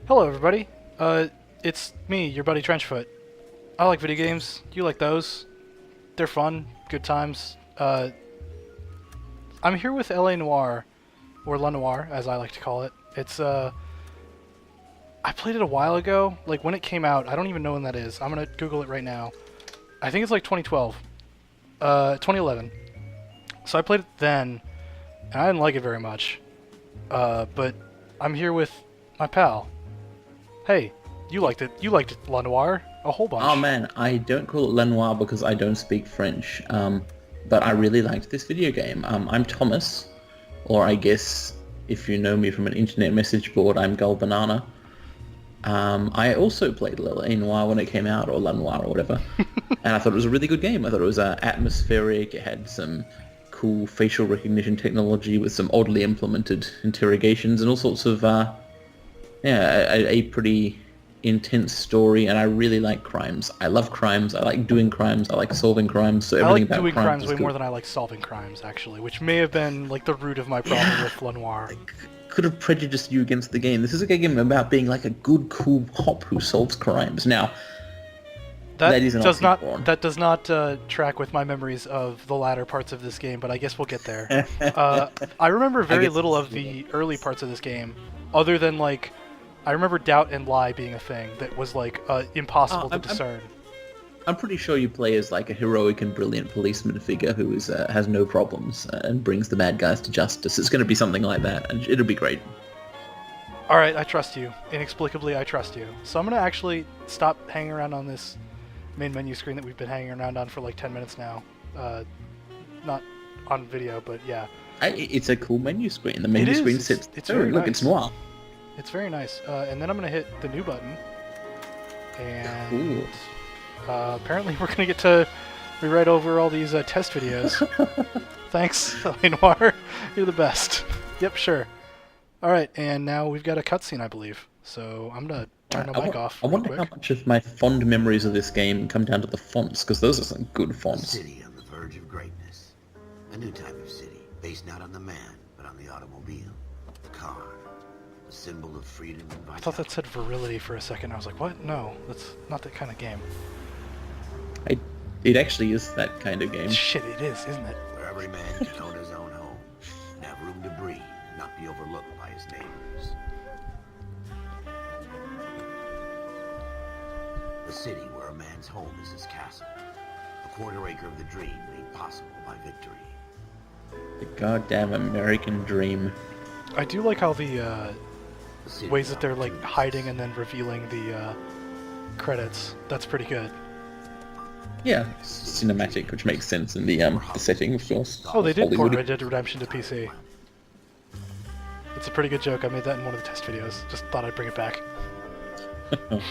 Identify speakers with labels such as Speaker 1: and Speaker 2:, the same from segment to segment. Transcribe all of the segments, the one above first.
Speaker 1: Hello, everybody. It's me, your buddy Trenchfoot. I like video games. You like those? They're fun, good times. I'm here with LA Noire, or La Noire, as I like to call it. I played it a while ago, like when it came out. I don't even know when that is. I'm gonna Google it right now. I think it's like 2012, 2011. So I played it then, and I didn't like it very much. But I'm here with my pal. Hey, you liked it. You liked it, La Noire, a whole bunch.
Speaker 2: Oh man, I don't call it Lenoir because I don't speak French, but I really liked this video game. I'm Thomas, or I guess if you know me from an internet message board, I'm Gull Banana. I also played Lenoir when it came out, or Lenoir or whatever, and I thought it was a really good game. I thought it was atmospheric, it had some cool facial recognition technology with some oddly implemented interrogations and all sorts of a pretty intense story, and I really like crimes. I love crimes. I like doing crimes. I like solving crimes. So everything
Speaker 1: I like
Speaker 2: about
Speaker 1: doing crimes
Speaker 2: is
Speaker 1: way
Speaker 2: good.
Speaker 1: more than I like solving crimes, actually, which may have been like the root of my problem with La Noire.
Speaker 2: Could have prejudiced you against the game. This is a game about being like a good, cool cop who solves crimes. Now, that is an oxymoron.
Speaker 1: That does not track with my memories of the latter parts of this game, but I guess we'll get there. I remember very little of the early parts of this game, other than like I remember doubt and lie being a thing that was like impossible to discern.
Speaker 2: I'm pretty sure you play as like a heroic and brilliant policeman figure who is has no problems and brings the bad guys to justice. It's going to be something like that, and it'll be great.
Speaker 1: All right, I trust you. Inexplicably, I trust you. So I'm going to actually stop hanging around on this main menu screen that we've been hanging around on for like 10 minutes now. Not on video, but yeah.
Speaker 2: It's a cool menu screen. The menu screen sits...
Speaker 1: It's very
Speaker 2: look,
Speaker 1: nice.
Speaker 2: it's noir.
Speaker 1: It's very nice. And then I'm going to hit the new button. And apparently we're going to get to rewrite over all these test videos. Thanks, Noire. You're the best. Yep, sure. All right, and now we've got a cutscene, I believe. So I'm going to turn the mic off.
Speaker 2: I wonder how much of my fond memories of this game come down to the fonts, because those are some good fonts.
Speaker 3: A city on the verge of greatness. A new type of city, based not on the man, but on the automobile. The car. A symbol of freedom and vitality.
Speaker 1: I thought that said virility for a second. I was like, what? No, that's not that kind of game.
Speaker 2: It actually is that kind of game.
Speaker 1: Shit, it is, isn't it?
Speaker 3: Where every man can own his own home, and have room to breathe, and not be overlooked by his neighbors. A city where a man's home is his castle. A quarter acre of the dream made possible by victory.
Speaker 2: The goddamn American dream.
Speaker 1: I do like how the ways that they're like hiding and then revealing the credits. That's pretty good.
Speaker 2: Yeah, cinematic, which makes sense in the setting, of course.
Speaker 1: Oh, they did port
Speaker 2: Hollywood.
Speaker 1: Red Dead Redemption to PC. It's a pretty good joke. I made that in one of the test videos. Just thought I'd bring it back.
Speaker 3: A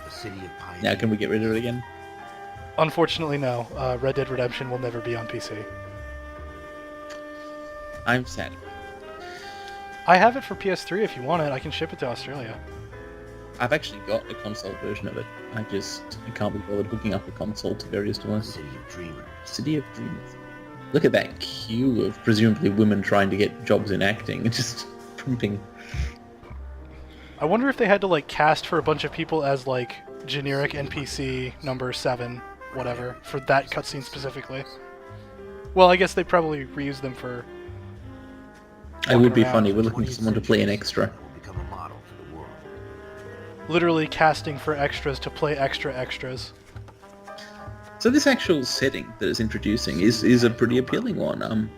Speaker 3: city of pioneers.
Speaker 2: Now, can we get rid of it again?
Speaker 1: Unfortunately, no. Red Dead Redemption will never be on PC.
Speaker 2: I'm sad.
Speaker 1: I have it for PS3 if you want it. I can ship it to Australia.
Speaker 2: I've actually got a console version of it. I can't be bothered hooking up a console to various
Speaker 3: A
Speaker 2: devices.
Speaker 3: city of dreamers.
Speaker 2: City of Dreamers. Look at that queue of presumably women trying to get jobs in acting. Just pumping.
Speaker 1: I wonder if they had to like cast for a bunch of people as like generic NPC number 7, whatever, for that cutscene specifically. Well, I guess they probably reused them for...
Speaker 2: It would be
Speaker 1: around.
Speaker 2: funny. We're looking for someone to play an extra.
Speaker 3: Will become a model for the world.
Speaker 1: Literally casting for extras to play extra extras.
Speaker 2: So this actual setting that it's introducing is a pretty appealing one.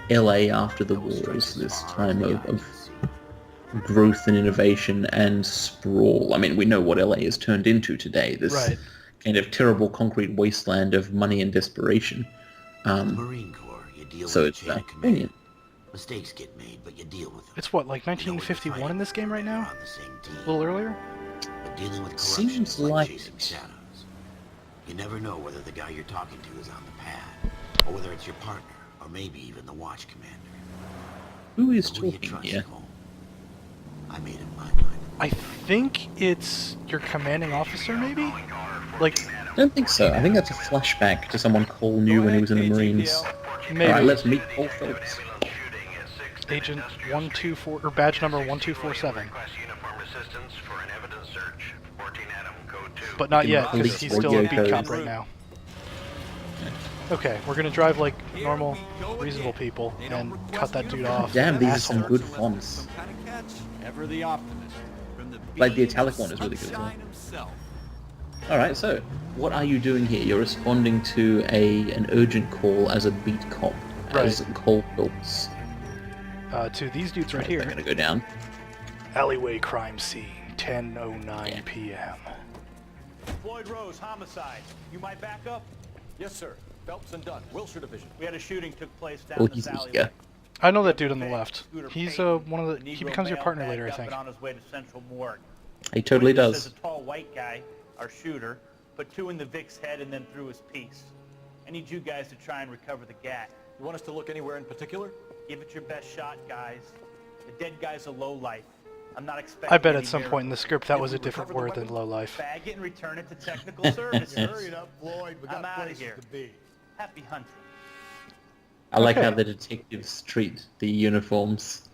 Speaker 2: LA after the wars, this time of growth and innovation and sprawl. I mean, we know what LA has turned into today. This kind of terrible concrete wasteland of money and desperation.
Speaker 3: The Marine Corps, you deal
Speaker 2: So
Speaker 3: with
Speaker 2: it's
Speaker 3: a chain of command.
Speaker 2: brilliant.
Speaker 3: Mistakes get made, but you deal with them.
Speaker 1: It's what, like
Speaker 3: You know when to
Speaker 1: 1951
Speaker 3: fight,
Speaker 1: in this game right
Speaker 3: you're
Speaker 1: now?
Speaker 3: on the same team.
Speaker 1: A little earlier?
Speaker 3: But dealing with corruption
Speaker 2: Seems
Speaker 3: is like
Speaker 2: like
Speaker 3: chasing
Speaker 2: it.
Speaker 3: shadows. You never know whether the guy you're talking to is on the pad, or whether it's your partner, or maybe even the watch commander.
Speaker 2: Who is
Speaker 3: So who do you
Speaker 2: talking
Speaker 3: trust
Speaker 2: here?
Speaker 3: at home? I made in my mind.
Speaker 1: I think it's your commanding officer, maybe? Like,
Speaker 2: I don't think so. I think that's a flashback to someone Cole knew when he was in the Marines.
Speaker 1: maybe.
Speaker 2: Alright, let's meet Paul Phelps.
Speaker 1: Agent 124, or badge number 1247.
Speaker 3: assistance for an evidence search. 14 Adam, code 2.
Speaker 1: But not yet, because
Speaker 2: Police
Speaker 1: he's still a
Speaker 2: radio
Speaker 1: beat cop
Speaker 2: codes.
Speaker 1: right now. Okay, we're gonna drive like normal, reasonable people and cut that dude off.
Speaker 2: Damn, these are
Speaker 1: Asshole.
Speaker 2: some good fonts.
Speaker 4: Ever the optimist. From the
Speaker 2: Like the italic one is really good as well.
Speaker 4: sunshine himself.
Speaker 2: Alright, so, what are you doing here? You're responding to an urgent call as a beat cop, as Cole Phelps.
Speaker 1: To these dudes right
Speaker 2: They're
Speaker 1: here.
Speaker 2: gonna go down.
Speaker 1: Alleyway crime scene, 10:09 p.m.
Speaker 5: Floyd Rose, homicide. You might back up?
Speaker 6: Yes, sir. Phelps and Dunn, Wilshire Division.
Speaker 5: We had a shooting took place down
Speaker 2: Oh,
Speaker 5: this
Speaker 2: he's
Speaker 5: alleyway.
Speaker 2: eager.
Speaker 1: I know that dude on the left.
Speaker 5: Scooter
Speaker 1: He's
Speaker 5: Payton,
Speaker 1: one of the. He
Speaker 5: Negro
Speaker 1: becomes your
Speaker 5: male,
Speaker 1: partner later, I
Speaker 5: bagged up
Speaker 1: think.
Speaker 5: and on his way to Central Morgue.
Speaker 2: He totally
Speaker 5: Witness
Speaker 2: does.
Speaker 5: says a tall white guy, our shooter, put 2 in the Vic's head and then threw his piece. I need you guys to try and recover the gat.
Speaker 6: You want us to look anywhere in particular?
Speaker 5: Give it your best shot, guys. The dead guy's a lowlife. I'm not expecting
Speaker 1: I bet
Speaker 5: any
Speaker 1: at some point in the script that was a different word than low life.
Speaker 5: Bag it and return it to technical services.
Speaker 6: Hurry it up, Floyd. We
Speaker 5: I'm
Speaker 6: got
Speaker 5: outta
Speaker 6: places
Speaker 5: here.
Speaker 6: to be.
Speaker 5: Happy hunting.
Speaker 2: I like
Speaker 1: Okay.
Speaker 2: how the detectives treat the uniforms.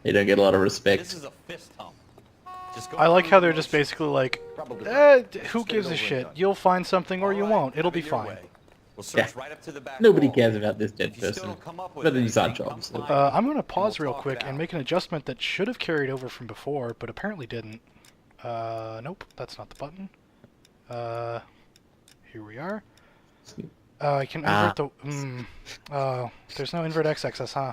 Speaker 2: They don't get a lot of respect.
Speaker 4: This is a fist hump. Just go
Speaker 1: I like
Speaker 4: through
Speaker 1: how
Speaker 4: the
Speaker 1: they're just
Speaker 4: motions.
Speaker 1: basically like,
Speaker 6: Probably.
Speaker 1: who
Speaker 6: Stay
Speaker 1: gives a
Speaker 6: over
Speaker 1: shit?
Speaker 6: and done.
Speaker 1: You'll find something or you
Speaker 4: All right,
Speaker 1: won't. It'll
Speaker 4: have
Speaker 1: be
Speaker 4: it your
Speaker 1: fine.
Speaker 4: way. We'll search
Speaker 2: Yeah.
Speaker 4: right up to the back
Speaker 2: Nobody
Speaker 4: wall.
Speaker 2: cares about this dead
Speaker 4: If you still
Speaker 2: person.
Speaker 4: don't come up with
Speaker 2: But these are
Speaker 4: anything,
Speaker 2: jobs.
Speaker 4: come
Speaker 2: So.
Speaker 4: find
Speaker 1: I'm gonna
Speaker 4: me,
Speaker 1: pause
Speaker 4: and we'll
Speaker 1: real
Speaker 4: talk
Speaker 1: quick
Speaker 4: it
Speaker 1: and
Speaker 4: out.
Speaker 1: make an adjustment that should have carried over from before, but apparently didn't. Nope, that's not the button. Here we are. I can invert the. There's no invert x-axis, huh?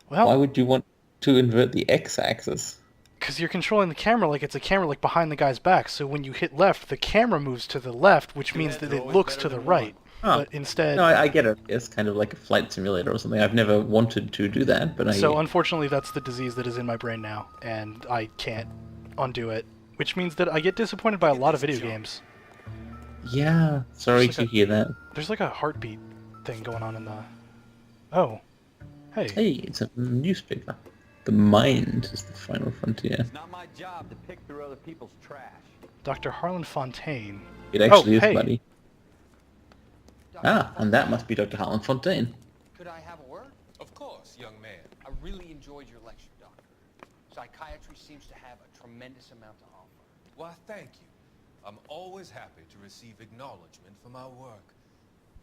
Speaker 2: Why
Speaker 1: Well,
Speaker 2: would you want to invert the x-axis?
Speaker 1: because you're controlling the camera like it's a camera like behind the guy's back. So when you hit left, the camera moves to the left, which means that it looks to the right.
Speaker 2: Oh.
Speaker 1: But instead,
Speaker 2: No, I get it. It's kind of like a flight simulator or something. I've never wanted to do that, but
Speaker 1: so unfortunately, that's the disease that is in my brain now, and I can't undo it. Which means that I get disappointed by a lot of video games.
Speaker 2: Yeah, sorry
Speaker 1: There's
Speaker 2: to
Speaker 1: like
Speaker 2: hear that.
Speaker 1: There's like a heartbeat thing going on in the. Oh, hey.
Speaker 2: Hey, it's a newspaper. The mind is the final frontier.
Speaker 4: It's not my job to pick through other people's trash.
Speaker 1: Dr. Harlan Fontaine.
Speaker 2: It actually is,
Speaker 1: hey.
Speaker 2: buddy. Ah, and that must be Dr. Harlan Fontaine.
Speaker 7: Could I have a word?
Speaker 8: Of course, young man.
Speaker 7: I really enjoyed your lecture, Doctor. Psychiatry seems to have a tremendous amount to offer.
Speaker 8: Why, thank you. I'm always happy to receive acknowledgement for my work.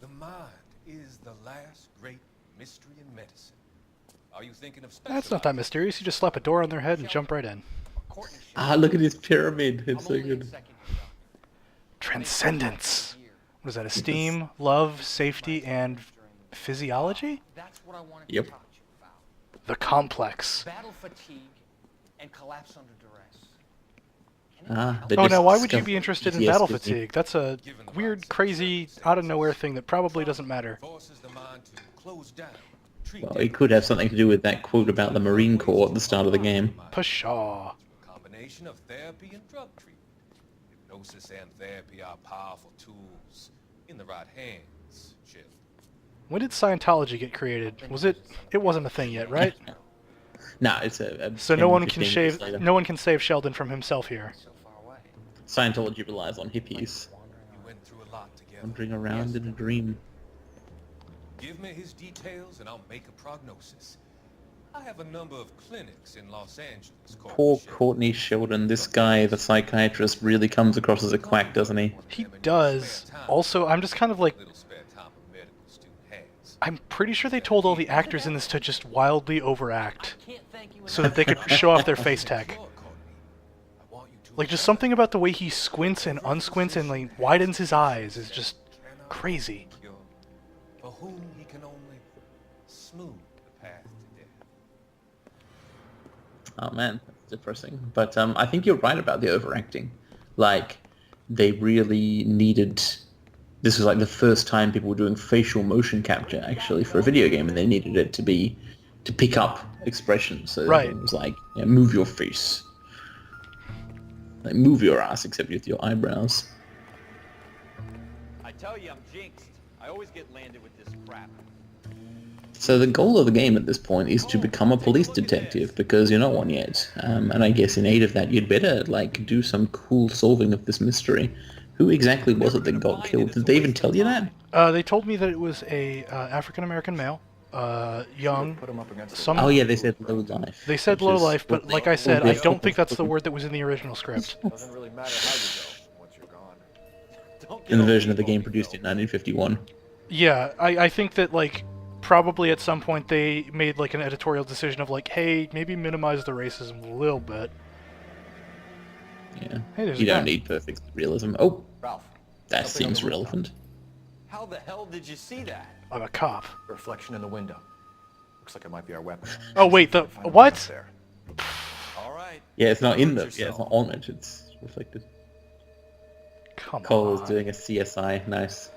Speaker 8: The mind is the last great mystery in medicine. Are you thinking of
Speaker 1: That's not that mysterious. You just slap a door on their head and jump right in.
Speaker 7: Courtney should-
Speaker 2: Ah, look at his pyramid. It's
Speaker 7: I'm
Speaker 2: so
Speaker 7: only in
Speaker 2: good.
Speaker 7: second year, Doctor.
Speaker 1: Transcendence.
Speaker 7: Year.
Speaker 1: What is that? Esteem, love, safety, and physiology?
Speaker 7: That's what I wanted
Speaker 2: Yep.
Speaker 7: to talk to you about.
Speaker 1: The complex.
Speaker 7: Battle fatigue and collapse under duress.
Speaker 2: Ah,
Speaker 1: Oh, now why would you be interested in battle fatigue? That's a weird, crazy, out of nowhere thing that probably doesn't matter.
Speaker 8: forces the mind to close down, treat
Speaker 2: Well, it could have something to do with that quote about the Marine Corps at the start of the game.
Speaker 1: Pshaw.
Speaker 8: a combination of therapy and drug treatment. Hypnosis and therapy are powerful tools in the right hands, Chip.
Speaker 1: When did Scientology get created? Was it? It wasn't a thing yet, right?
Speaker 2: Nah, it's a
Speaker 1: So
Speaker 2: 10,
Speaker 1: no one can
Speaker 2: 15 years
Speaker 1: shave.
Speaker 2: later.
Speaker 1: No one can save Sheldon from himself here.
Speaker 7: So far away.
Speaker 2: Scientology relies on hippies
Speaker 8: You went through a lot together.
Speaker 2: wandering around in a dream.
Speaker 8: Give me his details and I'll make a prognosis. I have a number of clinics in Los Angeles.
Speaker 2: Poor
Speaker 8: Shep.
Speaker 2: Courtney Sheldon. This guy, the psychiatrist, really comes across as a quack, doesn't he?
Speaker 1: He does. Also, I'm just kind of like,
Speaker 8: Little spare time a medical student has.
Speaker 1: I'm pretty sure they told all the actors in this to just wildly overact
Speaker 7: Can't thank you
Speaker 1: so that they could show off their face tech.
Speaker 8: Look, Courtney, I want you to
Speaker 1: Like, just something about the way he squints and unsquints and like widens his eyes is just crazy.
Speaker 8: cure for whom he can only smooth the path to death.
Speaker 2: Oh man, that's depressing. But I think you're right about the overacting. Like, they really needed... This was like the first time people were doing facial motion capture, actually, for a video game, and they needed it to pick up expressions. So
Speaker 1: Right.
Speaker 2: it was like, yeah, move your face. Like, move your ass, except with your eyebrows.
Speaker 4: I tell you, I'm jinxed. I always get landed with this crap.
Speaker 2: So the goal of the game at this point is to become a police detective, because you're not one yet. And I guess in aid of that, you'd better, like, do some cool solving of this mystery. Who exactly was it that got killed? Did they even tell you that?
Speaker 1: They told me that it was a African-American male young.
Speaker 6: Put him up against the
Speaker 1: Some
Speaker 2: Oh yeah, they said low life.
Speaker 1: they said
Speaker 2: which
Speaker 1: low
Speaker 2: is
Speaker 1: life,
Speaker 2: what
Speaker 1: but
Speaker 2: they
Speaker 1: like I said,
Speaker 2: call
Speaker 1: I
Speaker 2: their
Speaker 1: don't think that's the
Speaker 2: fucking-
Speaker 1: word that was in the original script.
Speaker 6: Doesn't really matter how you go once you're gone.
Speaker 4: Don't get
Speaker 2: in the
Speaker 4: all
Speaker 2: version of the
Speaker 4: evil,
Speaker 2: game produced in 1951.
Speaker 1: Yeah, I think that like probably at some point they made like an editorial decision of like, hey, maybe minimize the racism a little bit.
Speaker 2: Yeah.
Speaker 1: Hey, there's
Speaker 2: You
Speaker 1: a
Speaker 2: don't
Speaker 1: guy.
Speaker 2: need perfect realism. Oh,
Speaker 6: Ralph,
Speaker 2: that
Speaker 6: something on
Speaker 2: seems
Speaker 6: the rooftop.
Speaker 2: relevant.
Speaker 4: How the hell did you see that?
Speaker 1: I'm a cop.
Speaker 6: Reflection in the window. Looks like it might be our weapon.
Speaker 1: Oh wait, the
Speaker 6: Find a way
Speaker 1: what?
Speaker 6: up there.
Speaker 4: All right.
Speaker 2: Yeah, it's not in the.
Speaker 4: Hurt
Speaker 2: Yeah, it's
Speaker 4: yourself.
Speaker 2: not on it. It's reflected.
Speaker 1: Come
Speaker 2: Cole is
Speaker 1: on.
Speaker 2: doing a CSI. Nice.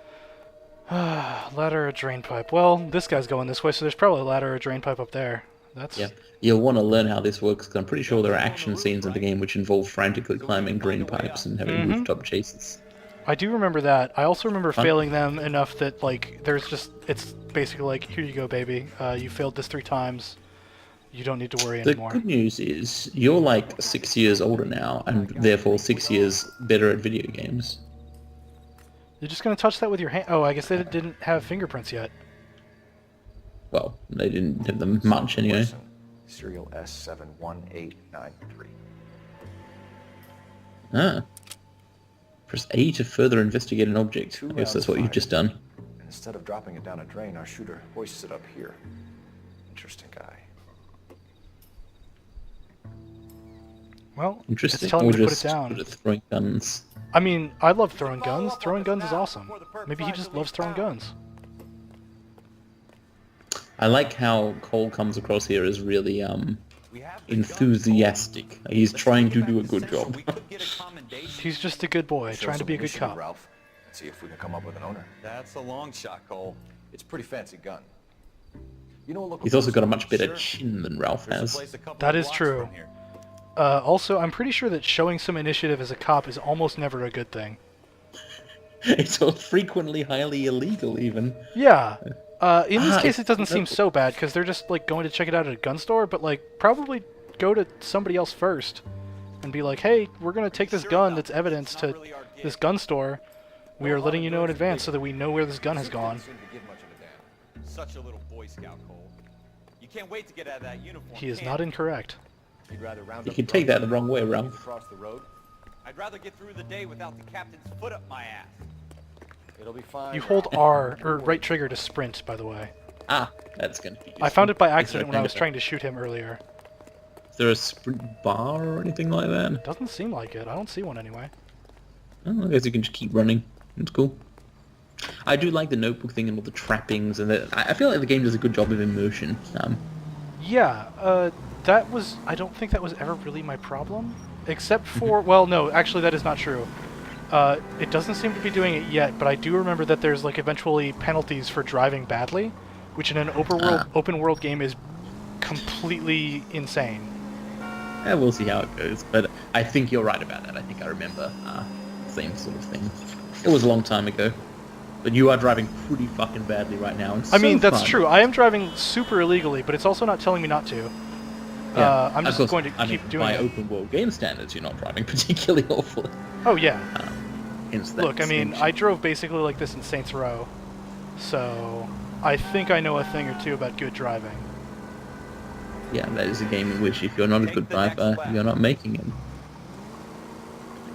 Speaker 1: Ladder or drain pipe. Well, this guy's going this way, so there's probably a ladder or drain pipe up there. That's
Speaker 2: Yeah. You'll want to learn how this works because I'm pretty sure there are action scenes in the game which involve frantically climbing drain pipes and having rooftop chases.
Speaker 1: I do remember that. I also remember failing them enough that like there's just it's basically like here you go, baby. You failed this 3 times. You don't need to worry
Speaker 2: The
Speaker 1: anymore.
Speaker 2: good news is you're like 6 years older now and therefore 6 years better at video games.
Speaker 1: You're just gonna touch that with your hand. Oh, I guess they didn't have fingerprints yet.
Speaker 2: Well, they didn't have them much anyway.
Speaker 6: Person, serial S71893.
Speaker 2: Ah. Press A to further investigate an object. I guess that's what you've just done.
Speaker 6: And instead of dropping it down a drain, our shooter hoists it up here. Interesting guy.
Speaker 1: Well,
Speaker 2: Interesting.
Speaker 1: it's telling me
Speaker 2: Or
Speaker 1: to put it
Speaker 2: just
Speaker 1: down.
Speaker 2: good at throwing guns.
Speaker 1: I mean, I love throwing guns. Throwing guns is awesome. Maybe he just loves throwing guns.
Speaker 2: I like how Cole comes across here as really
Speaker 4: We have the
Speaker 2: enthusiastic. He's trying to do a good
Speaker 4: gun, so
Speaker 2: job.
Speaker 4: we could get a commendation.
Speaker 1: He's just a good boy,
Speaker 6: Show
Speaker 1: trying to
Speaker 6: some
Speaker 1: be a good
Speaker 6: initiative,
Speaker 1: cop.
Speaker 6: Ralph. And see if we can come up with an owner.
Speaker 4: That's a long shot, Cole.
Speaker 6: It's a pretty fancy gun. You know, a local
Speaker 2: He's also got a much better
Speaker 4: Sure.
Speaker 2: chin than Ralph
Speaker 4: There's a
Speaker 2: has.
Speaker 4: place a couple
Speaker 1: That
Speaker 4: of
Speaker 1: is
Speaker 4: blocks
Speaker 1: true.
Speaker 4: from here.
Speaker 1: Also, I'm pretty sure that showing some initiative as a cop is almost never a good thing.
Speaker 2: It's all frequently highly illegal, even.
Speaker 1: Yeah. In this case,
Speaker 2: it's
Speaker 1: it doesn't seem
Speaker 2: no-
Speaker 1: so bad because they're just like going to check it out at a gun store, but like probably go to somebody else first and be like, "Hey, we're gonna take this
Speaker 4: Sure
Speaker 1: gun
Speaker 4: enough,
Speaker 1: that's evidence
Speaker 4: it's
Speaker 1: to
Speaker 4: not really our gig.
Speaker 1: this gun store. We are letting you know in advance so that we know where this gun has gone."
Speaker 6: Didn't seem to give much of a damn.
Speaker 4: Such a little Boy Scout, Cole. You can't wait to get out of that uniform.
Speaker 1: He is
Speaker 4: can
Speaker 1: not
Speaker 4: you?
Speaker 1: incorrect.
Speaker 6: You'd rather round
Speaker 2: You
Speaker 6: up
Speaker 2: can
Speaker 6: the
Speaker 2: take that
Speaker 6: drugs
Speaker 2: the wrong way,
Speaker 6: and
Speaker 2: Ralph.
Speaker 6: across the road.
Speaker 4: I'd rather get through the day without the captain's foot up my ass.
Speaker 6: It'll be fine.
Speaker 1: You hold
Speaker 6: Ralph.
Speaker 1: R or right trigger to sprint, by the way.
Speaker 2: Ah, that's going to be
Speaker 1: I found it by
Speaker 2: useful.
Speaker 1: accident when I was trying to shoot him earlier.
Speaker 2: Is there a sprint bar or anything like that?
Speaker 1: Doesn't seem like it. I don't see one anyway.
Speaker 2: Oh, I guess you can just keep running. It's cool. I do like the notebook thing and all the trappings, and I feel like the game does a good job of immersion.
Speaker 1: Yeah, that was... I don't think that was ever really my problem. Except for... well, no, actually that is not true. It doesn't seem to be doing it yet, but I do remember that there's like eventually penalties for driving badly, which in an open world game is completely insane.
Speaker 2: Yeah, we'll see how it goes, but I think you're right about that. I think I remember same sort of thing. It was a long time ago, but you are driving pretty fucking badly right now. And
Speaker 1: I mean,
Speaker 2: so
Speaker 1: that's
Speaker 2: fun.
Speaker 1: true. I am driving super illegally, but it's also not telling me not to.
Speaker 2: Yeah,
Speaker 1: I'm
Speaker 2: of
Speaker 1: just
Speaker 2: course,
Speaker 1: going to
Speaker 2: I
Speaker 1: keep
Speaker 2: mean,
Speaker 1: doing
Speaker 2: by
Speaker 1: it.
Speaker 2: open world game standards, you're not driving particularly awful.
Speaker 1: Oh, yeah.
Speaker 2: Hence that
Speaker 1: Look, I mean,
Speaker 2: distinction.
Speaker 1: I drove basically like this in Saints Row, so I think I know a thing or two about good driving.
Speaker 2: Yeah, that is a game in which if you're not a
Speaker 4: Take
Speaker 2: good
Speaker 4: the next
Speaker 2: driver,
Speaker 4: lap.
Speaker 2: you're not making it.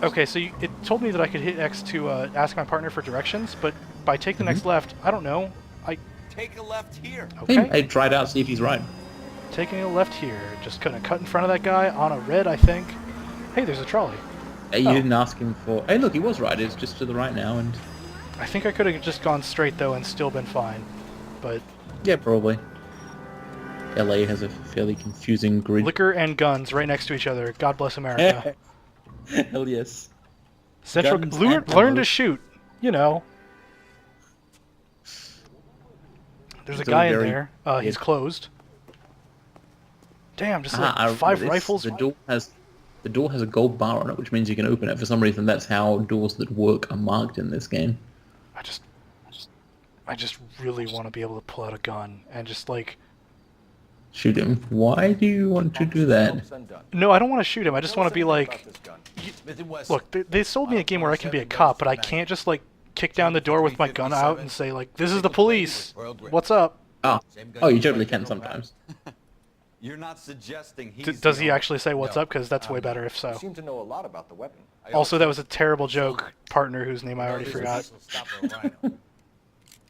Speaker 1: Okay, so it told me that I could hit X to ask my partner for directions, but by take the next left, I don't know.
Speaker 4: Take a left here.
Speaker 1: Okay,
Speaker 2: Hey, try it out, see if he's right.
Speaker 1: taking a left here. Just gonna cut in front of that guy on a red, I think. Hey, there's a trolley.
Speaker 2: Hey, you
Speaker 1: Oh.
Speaker 2: didn't ask him for... Hey, look, he was right. It's just to the right now, and...
Speaker 1: I think I could have just gone straight, though, and still been fine. But
Speaker 2: Yeah, probably. LA has a fairly confusing grid.
Speaker 1: liquor and guns right next to each other. God bless America.
Speaker 2: Hell yes.
Speaker 1: Central,
Speaker 2: Guns
Speaker 1: learn,
Speaker 2: and
Speaker 1: learn
Speaker 2: ammo.
Speaker 1: to shoot. You know. There's a
Speaker 2: It's all
Speaker 1: guy in
Speaker 2: very
Speaker 1: there. He's
Speaker 2: weird.
Speaker 1: closed. Damn, just
Speaker 2: I
Speaker 1: like
Speaker 2: remember
Speaker 1: 5
Speaker 2: this.
Speaker 1: rifles.
Speaker 2: The door has a gold bar on it, which means you can open it. For some reason, that's how doors that work are marked in this game.
Speaker 1: I just really want to be able to pull out a gun and just like.
Speaker 2: Shoot him. Why do you want to do that?
Speaker 6: Phelps and Dunn.
Speaker 1: No, I don't want to shoot him. I just
Speaker 6: Tell
Speaker 1: want
Speaker 6: us
Speaker 1: to be
Speaker 6: anything
Speaker 1: like.
Speaker 6: about this gun.
Speaker 8: Smith and Wesson.
Speaker 1: Look, they sold me a game where I can be a cop, but I can't just like kick down the door with my gun out and say like, "This is the police. What's up?"
Speaker 2: Oh,
Speaker 4: Same gun
Speaker 2: oh, you
Speaker 4: used by
Speaker 2: totally can
Speaker 4: General
Speaker 2: sometimes.
Speaker 4: You're not suggesting he's
Speaker 1: Does
Speaker 4: the
Speaker 1: he
Speaker 4: owner?
Speaker 1: actually say what's
Speaker 4: No.
Speaker 1: up? Because that's way better if
Speaker 6: You
Speaker 1: so.
Speaker 6: seem to know a lot about the weapon.
Speaker 4: I
Speaker 1: Also, that was a terrible joke. Partner whose name I
Speaker 4: No,
Speaker 1: already
Speaker 4: this
Speaker 1: forgot.
Speaker 4: is a stopper rhino.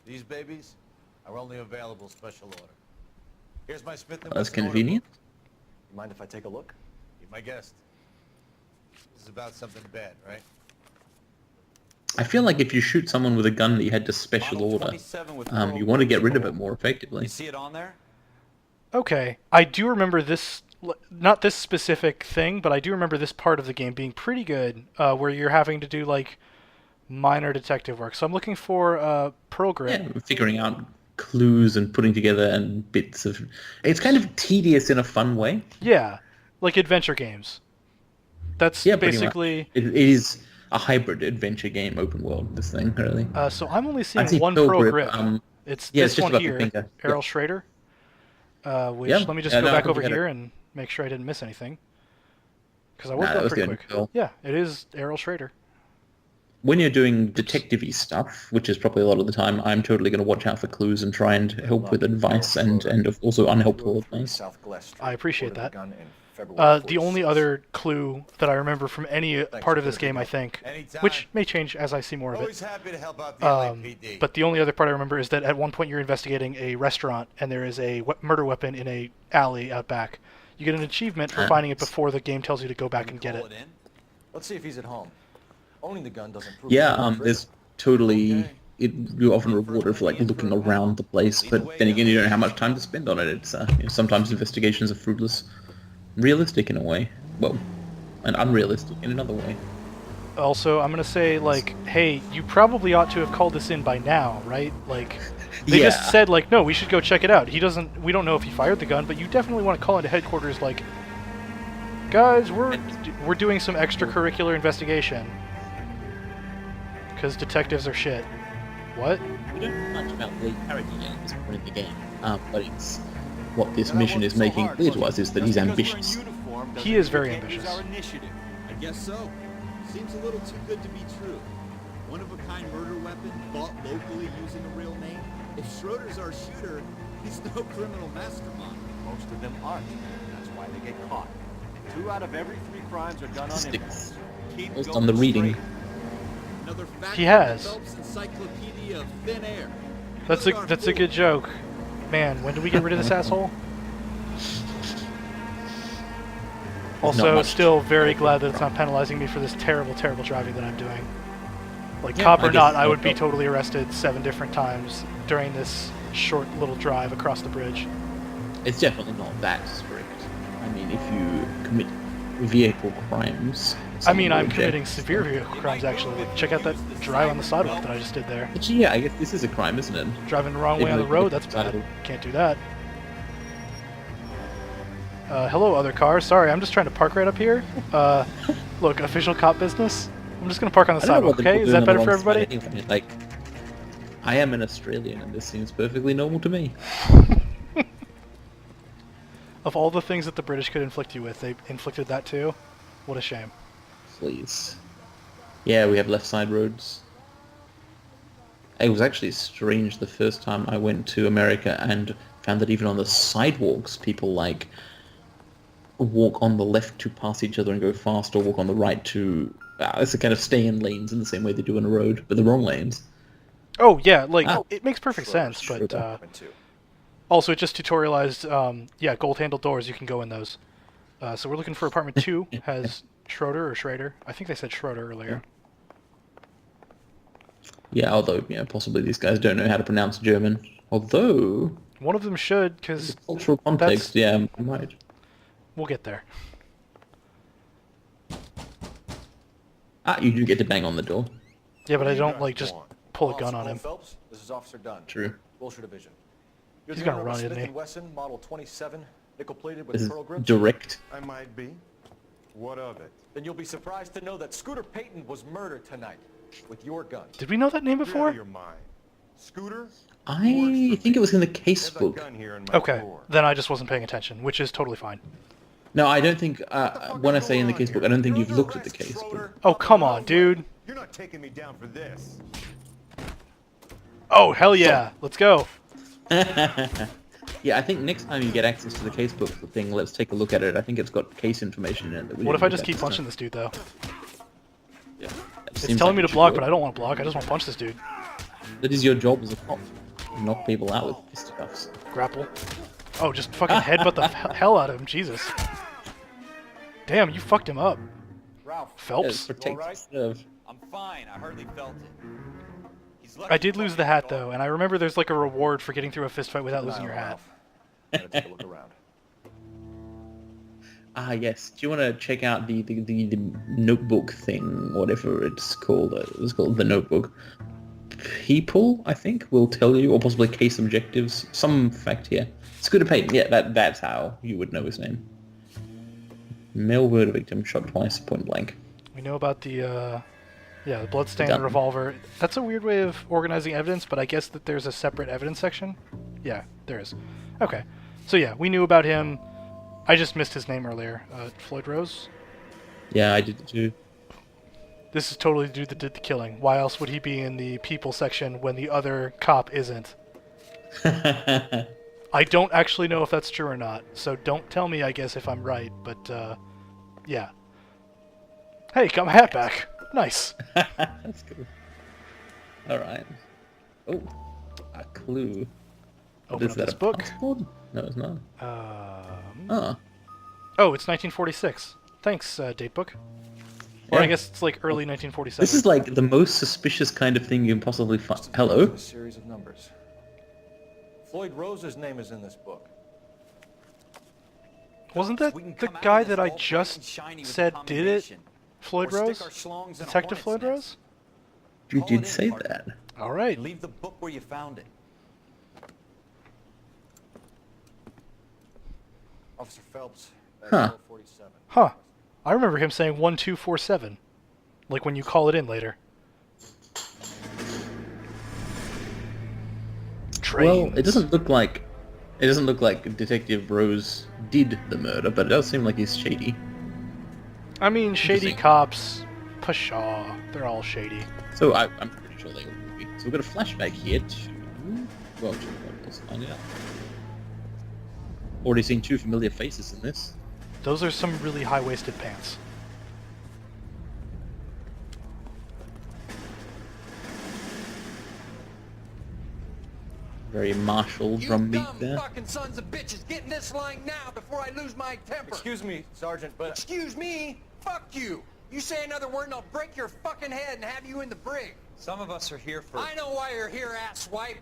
Speaker 4: These babies are only available special order. Here's my Smith &
Speaker 2: That's
Speaker 4: Wesson order
Speaker 2: convenient.
Speaker 4: book.
Speaker 6: You mind if I take a look?
Speaker 4: Be my guest. This is about something bad, right?
Speaker 2: I feel like if you shoot someone with a gun that you had to special
Speaker 4: Model
Speaker 2: order,
Speaker 4: 27 with
Speaker 2: you want to get rid of
Speaker 4: pearl
Speaker 2: it more effectively.
Speaker 4: You see it on there?
Speaker 1: Okay, I do remember this, not this specific thing, but I do remember this part of the game being pretty good, where you're having to do like minor detective work. So I'm looking for Pearl Grip.
Speaker 2: Yeah, figuring out clues and putting together and bits of. It's kind of tedious in a fun way.
Speaker 1: Yeah, like adventure games. That's
Speaker 2: Yeah, pretty much.
Speaker 1: basically.
Speaker 2: It is a hybrid adventure game, open world. This thing really.
Speaker 1: So I'm only
Speaker 2: I
Speaker 1: seeing
Speaker 2: see
Speaker 1: one
Speaker 2: Pearl
Speaker 1: Pearl
Speaker 2: Grip,
Speaker 1: Grip. It's
Speaker 2: yeah,
Speaker 1: this
Speaker 2: it's just
Speaker 1: one
Speaker 2: above the
Speaker 1: here,
Speaker 2: finger.
Speaker 1: Errol
Speaker 2: Yeah.
Speaker 1: Schrader. Which
Speaker 2: Yeah,
Speaker 1: let me just
Speaker 2: yeah,
Speaker 1: go
Speaker 2: no, I
Speaker 1: back
Speaker 2: think
Speaker 1: over
Speaker 2: we got
Speaker 1: here
Speaker 2: it.
Speaker 1: and make sure I didn't miss anything. Because I
Speaker 2: Nah,
Speaker 1: worked
Speaker 2: that
Speaker 1: up
Speaker 2: was
Speaker 1: pretty
Speaker 2: the only
Speaker 1: quick.
Speaker 2: Pearl.
Speaker 1: Yeah, it is Errol Schrader.
Speaker 2: When you're doing detective-y stuff, which is probably a lot of the time, I'm totally going to watch out for clues and try and help with advice and also unhelpful advice.
Speaker 6: South Glass Street.
Speaker 1: I appreciate
Speaker 6: Ordered
Speaker 1: that.
Speaker 6: the gun in February
Speaker 1: The only
Speaker 6: 46.
Speaker 1: other clue that I remember from any part of this game, I think,
Speaker 4: Anytime.
Speaker 1: which may change as I see more of
Speaker 4: Always
Speaker 1: it,
Speaker 4: happy to help out the LAPD.
Speaker 1: but the only other part I remember is that at one point you're investigating a restaurant and there is a murder weapon in a alley out back. You get an achievement for finding it before the game tells you to go back and get
Speaker 4: Call
Speaker 1: it.
Speaker 4: in?
Speaker 6: Let's see if he's at home. Owning the gun doesn't prove
Speaker 2: Yeah,
Speaker 6: he's
Speaker 2: there's totally.
Speaker 4: Okay.
Speaker 2: You're often rewarded for like looking around the place, but then again, you don't have much time to spend on it. It's sometimes investigations are fruitless, realistic in a way, well, and unrealistic in another way.
Speaker 1: Also, I'm gonna say like, hey, you probably ought to have called this in by now, right? Like, they
Speaker 2: Yeah.
Speaker 1: just said like, no, we should go check it out. We don't know if he fired the gun, but you definitely want to call into headquarters like, guys, we're doing some extracurricular investigation. Because detectives are shit. What?
Speaker 2: We don't know much about the character yet at this point in the game, but it's what this mission is making clear to us is that he's ambitious.
Speaker 1: He is very ambitious.
Speaker 9: I guess so. Seems a little too good to be true. One-of-a-kind murder weapon bought locally using a real name. If Schroeder's our shooter, he's no criminal mastermind.
Speaker 5: Most of them aren't. That's why they get caught. And 2 out of every 3 crimes are done on impulse.
Speaker 9: Keep
Speaker 2: Based
Speaker 9: going
Speaker 2: on the reading.
Speaker 9: straight. Another fact
Speaker 1: He
Speaker 9: from the
Speaker 1: has.
Speaker 9: Phelps Encyclopedia of Thin Air.
Speaker 1: That's a good joke. Man, when did we get rid of this asshole? Also,
Speaker 2: much.
Speaker 1: still very glad that it's not penalizing me for this terrible, terrible driving that I'm doing. Like,
Speaker 2: Yeah,
Speaker 1: cop
Speaker 2: I
Speaker 1: or
Speaker 2: guess
Speaker 1: not,
Speaker 2: it's
Speaker 1: I
Speaker 2: no
Speaker 1: would be
Speaker 2: problem.
Speaker 1: totally arrested 7 different times during this short little drive across the bridge.
Speaker 2: It's definitely not that strict. I mean, if you commit vehicle crimes...
Speaker 1: I mean, I'm
Speaker 2: someone will
Speaker 1: committing
Speaker 2: object.
Speaker 1: severe vehicle crimes, actually. Like, check out that drive on the sidewalk that I just did there.
Speaker 2: Actually, yeah, I guess this is a crime, isn't it?
Speaker 1: Driving the wrong way on the road, that's bad. Can't do that. Hello, other cars. Sorry, I'm just trying to park right up here. Look, official cop business. I'm just gonna park on the
Speaker 2: I don't know what
Speaker 1: sidewalk,
Speaker 2: they're
Speaker 1: okay? Is
Speaker 2: doing
Speaker 1: that
Speaker 2: on
Speaker 1: better
Speaker 2: the
Speaker 1: for
Speaker 2: wrong side
Speaker 1: everybody?
Speaker 2: anyway. Like, I am an Australian, and this seems perfectly normal to me.
Speaker 1: Of all the things that the British could inflict you with, they inflicted that too. What a shame.
Speaker 2: Please. Yeah, we have left side roads. It was actually strange the first time I went to America and found that even on the sidewalks, people like walk on the left to pass each other and go fast, or walk on the right to... it's a kind of stay in lanes in the same way they do on a road, but the wrong lanes.
Speaker 1: Oh yeah, like
Speaker 2: Ah.
Speaker 1: it makes perfect sense, but
Speaker 6: Weapon two.
Speaker 1: also it just tutorialized. Yeah, gold handle doors. You can go in those. So we're looking for apartment 2. Has Schroeder or Schrader? I think they said Schroeder earlier.
Speaker 2: Yeah, although, possibly these guys don't know how to pronounce German. Although,
Speaker 1: One of them should, because
Speaker 2: cultural context, yeah, I might.
Speaker 1: we'll get there.
Speaker 2: You do get to bang on the door.
Speaker 1: Yeah, but I don't like just pull a gun on
Speaker 6: Officer
Speaker 1: him.
Speaker 6: Phelps, this is Officer Dunn.
Speaker 2: True.
Speaker 6: Wilshire Division. You're
Speaker 1: He's
Speaker 6: the
Speaker 1: gonna
Speaker 6: owner of
Speaker 1: run,
Speaker 6: a
Speaker 1: isn't
Speaker 6: Smith
Speaker 1: he?
Speaker 6: & Wesson Model 27, nickel-plated
Speaker 2: This
Speaker 6: with
Speaker 2: is
Speaker 6: pearl grips?
Speaker 2: direct.
Speaker 10: I might be. What of it?
Speaker 6: Then you'll be surprised to know that Scooter Payton was murdered tonight with your gun.
Speaker 1: Did we know that name
Speaker 10: You're out
Speaker 1: before?
Speaker 10: of your mind. Scooter?
Speaker 2: I think it was in the
Speaker 10: There's
Speaker 2: case
Speaker 10: a
Speaker 2: book.
Speaker 10: gun here in my
Speaker 1: Okay,
Speaker 10: drawer.
Speaker 1: then I just wasn't paying attention, which is totally fine.
Speaker 2: No, I don't think, when I say in the case book, I don't think you've looked at the case book.
Speaker 1: Oh, come on, dude.
Speaker 10: You're not taking me down for this.
Speaker 1: Oh, hell yeah. Let's go.
Speaker 2: Yeah, I think next time you get access to the casebook thing, let's take a look at it. I think it's got case information in it. That we
Speaker 1: What if
Speaker 2: didn't
Speaker 1: I
Speaker 2: look
Speaker 1: just
Speaker 2: at
Speaker 1: keep
Speaker 2: this
Speaker 1: punching
Speaker 2: time.
Speaker 1: this dude, though?
Speaker 2: Yeah.
Speaker 1: It's telling me to block, but I don't want to block. I just want to punch this dude.
Speaker 2: That is your job as a cop. You knock people out with fisticuffs.
Speaker 1: Grapple. Oh, just fucking headbutt the hell out of him. Jesus. Damn, you fucked him up.
Speaker 4: Ralph,
Speaker 1: Phelps?
Speaker 2: Protect serve.
Speaker 4: I'm fine. I hardly felt it. He's lucky
Speaker 1: I did lose the hat, though, and I remember there's like a reward for getting through a fist fight without losing your hat.
Speaker 6: Gotta take a look around.
Speaker 2: Ah, yes. Do you want to check out the notebook thing, whatever it's called? It's called the notebook. People, I think, will tell you, or possibly case objectives. Some fact here. Scooter Payton. Yeah, that's how you would know his name. Male murder victim shot twice, point blank.
Speaker 1: We know about the bloodstained
Speaker 2: Done.
Speaker 1: revolver. That's a weird way of organizing evidence, but I guess that there's a separate evidence section. Yeah, there is. Okay. So yeah, we knew about him. I just missed his name earlier. Floyd Rose?
Speaker 2: Yeah, I did too.
Speaker 1: This is totally the dude that did the killing. Why else would he be in the people section when the other cop isn't? I don't actually know if that's true or not, so don't tell me, I guess, if I'm right, but, yeah. Hey, got my hat back. Nice.
Speaker 2: That's cool. Alright. Oh, a clue. What
Speaker 1: Open
Speaker 2: is
Speaker 1: up
Speaker 2: that,
Speaker 1: this
Speaker 2: a
Speaker 1: book.
Speaker 2: passport? No, it's not.
Speaker 1: Oh, it's 1946. Thanks, datebook. Or I guess it's like early 1947.
Speaker 2: This is like the most suspicious kind of thing you can possibly find. Hello?
Speaker 6: A series of numbers.
Speaker 4: Floyd Rose's name is in this book.
Speaker 1: Wasn't that the guy that I just said did it? Floyd Rose? Detective Floyd Rose?
Speaker 2: You did say that.
Speaker 1: All right.
Speaker 4: Leave the book where you found it.
Speaker 6: Officer Phelps,
Speaker 2: Huh.
Speaker 6: 47.
Speaker 1: Huh. I remember him saying 1247. Like when you call it in later. Trains.
Speaker 2: Well, it doesn't look like Detective Rose did the murder, but it does seem like he's shady.
Speaker 1: I mean, shady
Speaker 2: Interesting.
Speaker 1: cops, pshaw, they're all shady.
Speaker 2: So I'm pretty sure they will be. So we've got a flashback here to... Well, let's find out. Already seen two familiar faces in this.
Speaker 1: Those are some really high-waisted pants.
Speaker 2: Very martial drum beat there.
Speaker 7: fucking sons of bitches, get in this line now before I lose my temper.
Speaker 4: Excuse me, Sergeant, but...
Speaker 7: Excuse me? Fuck you. You say another word and I'll break your fucking head and have you in the brig.
Speaker 4: Some of us are here for...
Speaker 7: I know why you're here, asswipe.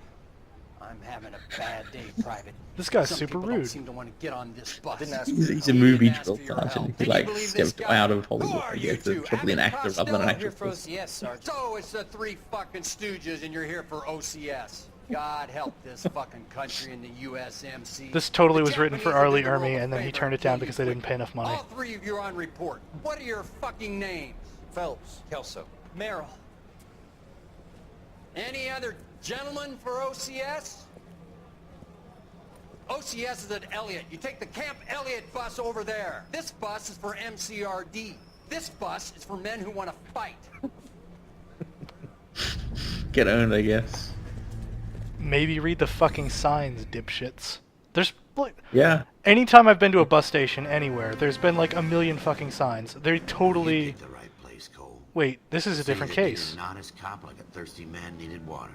Speaker 7: I'm having a bad day, Private.
Speaker 1: This guy's
Speaker 7: Some
Speaker 1: super
Speaker 7: people don't
Speaker 1: rude.
Speaker 7: seem to want to get on this bus.
Speaker 6: Didn't ask
Speaker 2: He's a
Speaker 7: He
Speaker 2: movie
Speaker 7: didn't ask
Speaker 2: drill
Speaker 7: for your
Speaker 2: sergeant.
Speaker 7: help.
Speaker 2: He
Speaker 7: Can you
Speaker 2: like
Speaker 7: believe this
Speaker 2: stepped
Speaker 7: guy?
Speaker 2: out of
Speaker 7: Who
Speaker 2: Hollywood,
Speaker 7: are
Speaker 2: I
Speaker 7: you
Speaker 2: guess,
Speaker 7: two?
Speaker 2: probably an actor rather than an actress.
Speaker 7: Sergeant. So it's the three fucking stooges and you're here for OCS. God help this fucking country and the USMC.
Speaker 1: This totally
Speaker 7: The
Speaker 1: was written for
Speaker 7: Japanese
Speaker 1: Arlie
Speaker 7: did the world
Speaker 1: Ermy,
Speaker 7: a
Speaker 1: and then he
Speaker 7: favor
Speaker 1: turned it
Speaker 7: and
Speaker 1: down
Speaker 7: killed
Speaker 1: because
Speaker 7: you
Speaker 1: they didn't
Speaker 7: quick.
Speaker 1: pay enough money.
Speaker 7: All three of you are on report. What are your fucking names?
Speaker 6: Phelps.
Speaker 4: Kelso.
Speaker 7: Merrill. Any other gentlemen for OCS? OCS is at Elliott. You take the Camp Elliott bus over there. This bus is for MCRD. This bus is for men who want to fight.
Speaker 2: Get owned, I guess.
Speaker 1: Maybe read the fucking signs, dipshits. There's like,
Speaker 2: Yeah.
Speaker 1: anytime I've been to a bus station anywhere, there's been like a million fucking signs. They
Speaker 3: You
Speaker 1: totally.
Speaker 3: picked the right place, Cole.
Speaker 1: Wait, this is a
Speaker 3: Say
Speaker 1: different
Speaker 3: that you're
Speaker 1: case.
Speaker 3: An honest cop like a thirsty man needed water.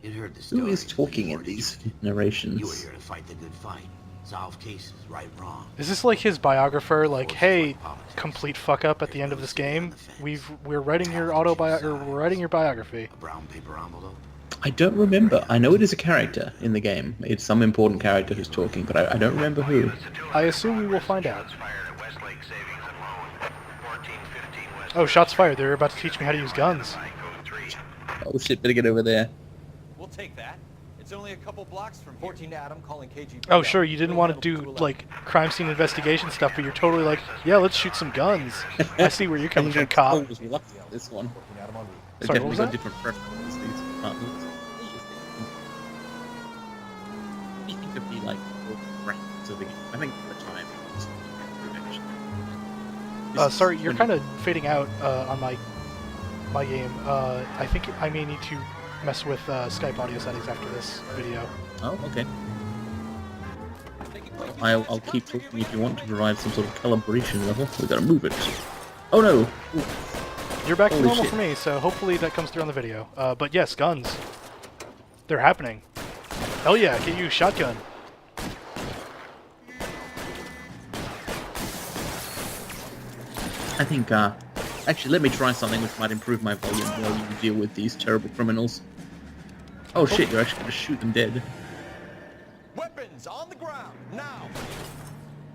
Speaker 3: You heard the
Speaker 2: Who
Speaker 3: story.
Speaker 2: is talking in
Speaker 3: before
Speaker 2: these
Speaker 3: you were
Speaker 2: narrations?
Speaker 3: here to fight the good fight, solve cases, right, wrong.
Speaker 1: Is this like his biographer? Like, hey, complete fuck up at the end of this game. We're writing your we're writing your biography.
Speaker 3: A brown paper envelope.
Speaker 2: I don't remember. I know it is a character in the game. It's some important character who's talking, but I don't remember who.
Speaker 1: I assume we will find out. Oh, shots fired. They're about to teach me how to use guns.
Speaker 2: Oh shit, better get over there.
Speaker 4: We'll take that. It's only a couple blocks from 14 Adam calling KGB.
Speaker 1: Oh, sure, you didn't want to do, like, crime scene investigation stuff, but you're totally like, yeah, let's shoot some guns. I see where you're coming from, cop.
Speaker 2: Was reluctant on this one. They've
Speaker 1: Sorry, what was
Speaker 2: definitely got
Speaker 1: that?
Speaker 2: different preferences, these departments. What do you think of the, like, graphics of the game? I think for the time it was pretty good, actually.
Speaker 1: Sorry, you're kind of fading out on my game. I think I may need to mess with Skype audio settings after this video.
Speaker 2: Oh, okay. Well, I'll keep talking if you want to provide some sort of calibration level. We gotta move it. Oh no! Ooh.
Speaker 1: You're back to
Speaker 2: Holy
Speaker 1: normal
Speaker 2: shit.
Speaker 1: for me, so hopefully that comes through on the video. But yes, guns. They're happening. Hell yeah, get you a shotgun.
Speaker 2: I think, actually, let me try something which might improve my volume while you deal with these terrible criminals. Oh shit, you're actually gonna shoot them dead.
Speaker 4: Weapons on the ground, now!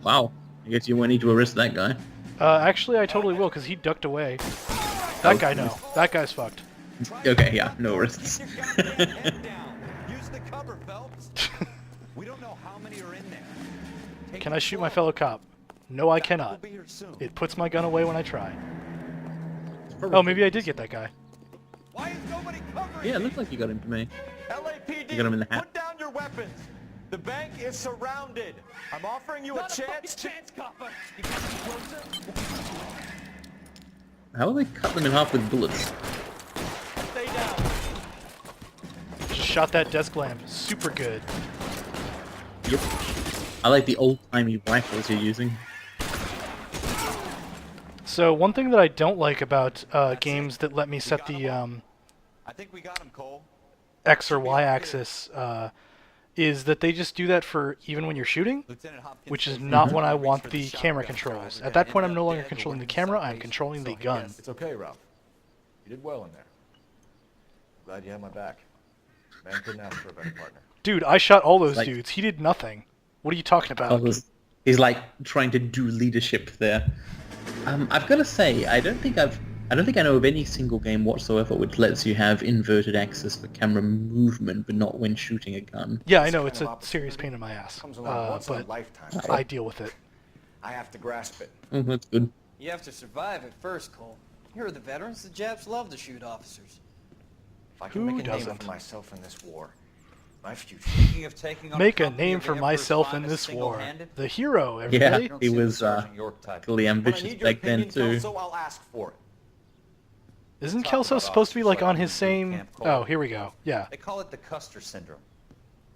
Speaker 2: Wow. I guess you won't need to arrest that guy.
Speaker 1: Actually, I totally will, because he ducked away. That guy, no. That guy's fucked.
Speaker 2: Okay, yeah, no arrests.
Speaker 4: Use the cover, Phelps. We don't know how many are in there.
Speaker 1: Can I shoot my fellow cop? No, I cannot. It puts my gun away when I try. Oh, maybe I did get that guy.
Speaker 4: Why is nobody covering
Speaker 2: Yeah, it looks like you got him to me.
Speaker 4: LAPD,
Speaker 2: You got him in the hat.
Speaker 4: put down your weapons. The bank is surrounded. I'm offering you a chance to... copper. You got any closer?
Speaker 2: How will they cut them in half with bullets?
Speaker 4: Stay down.
Speaker 1: Just shot that desk lamp. Super good.
Speaker 2: Yep. I like the old-timey rifles you're using.
Speaker 1: So one thing that I don't like about games that let me set the
Speaker 4: I think we got him, Cole.
Speaker 1: X or Y axis is that they just do that for even when you're shooting,
Speaker 4: Lieutenant Hopkins,
Speaker 1: which is not when I want the camera controls. At that point, I'm no longer controlling the camera, I'm controlling the gun.
Speaker 6: It's okay, Ralph. You did well in there. Glad you had my back. Man couldn't ask for a better partner.
Speaker 1: Dude, I shot all those
Speaker 2: Like-
Speaker 1: dudes. He did nothing. What are you talking about?
Speaker 2: He's like trying to do leadership there. I've got to say, I don't think I know of any single game whatsoever which lets you have inverted axis for camera movement, but not when shooting a gun.
Speaker 1: Yeah, I know, it's a serious pain in my ass.
Speaker 6: Comes along once in a
Speaker 1: But
Speaker 6: lifetime.
Speaker 1: I deal with it.
Speaker 6: I have to grasp it.
Speaker 2: Oh, that's good.
Speaker 11: You have to survive at first, Cole. Here are the veterans. The Japs love to shoot officers.
Speaker 6: If I can
Speaker 1: Who
Speaker 6: make a name
Speaker 1: doesn't?
Speaker 6: for myself in this war, my future.
Speaker 11: Thinking of taking on
Speaker 1: Make a
Speaker 11: company
Speaker 1: name
Speaker 11: of the
Speaker 1: for
Speaker 11: Emperor's
Speaker 1: myself in
Speaker 11: finest
Speaker 1: this war.
Speaker 11: single-handed?
Speaker 1: The hero,
Speaker 2: Yeah,
Speaker 1: everybody.
Speaker 2: he was
Speaker 11: Sergeant York type.
Speaker 2: really
Speaker 6: When I
Speaker 2: ambitious
Speaker 6: need your
Speaker 2: back then
Speaker 6: opinion,
Speaker 2: too.
Speaker 6: Kelso, I'll ask for it.
Speaker 1: Isn't
Speaker 4: Talk
Speaker 1: Kelso
Speaker 4: about
Speaker 1: supposed to be like
Speaker 4: officers
Speaker 1: on his
Speaker 4: in
Speaker 1: same...
Speaker 4: camp, Cole.
Speaker 1: Oh, here we go. Yeah.
Speaker 11: They call it the Custer syndrome.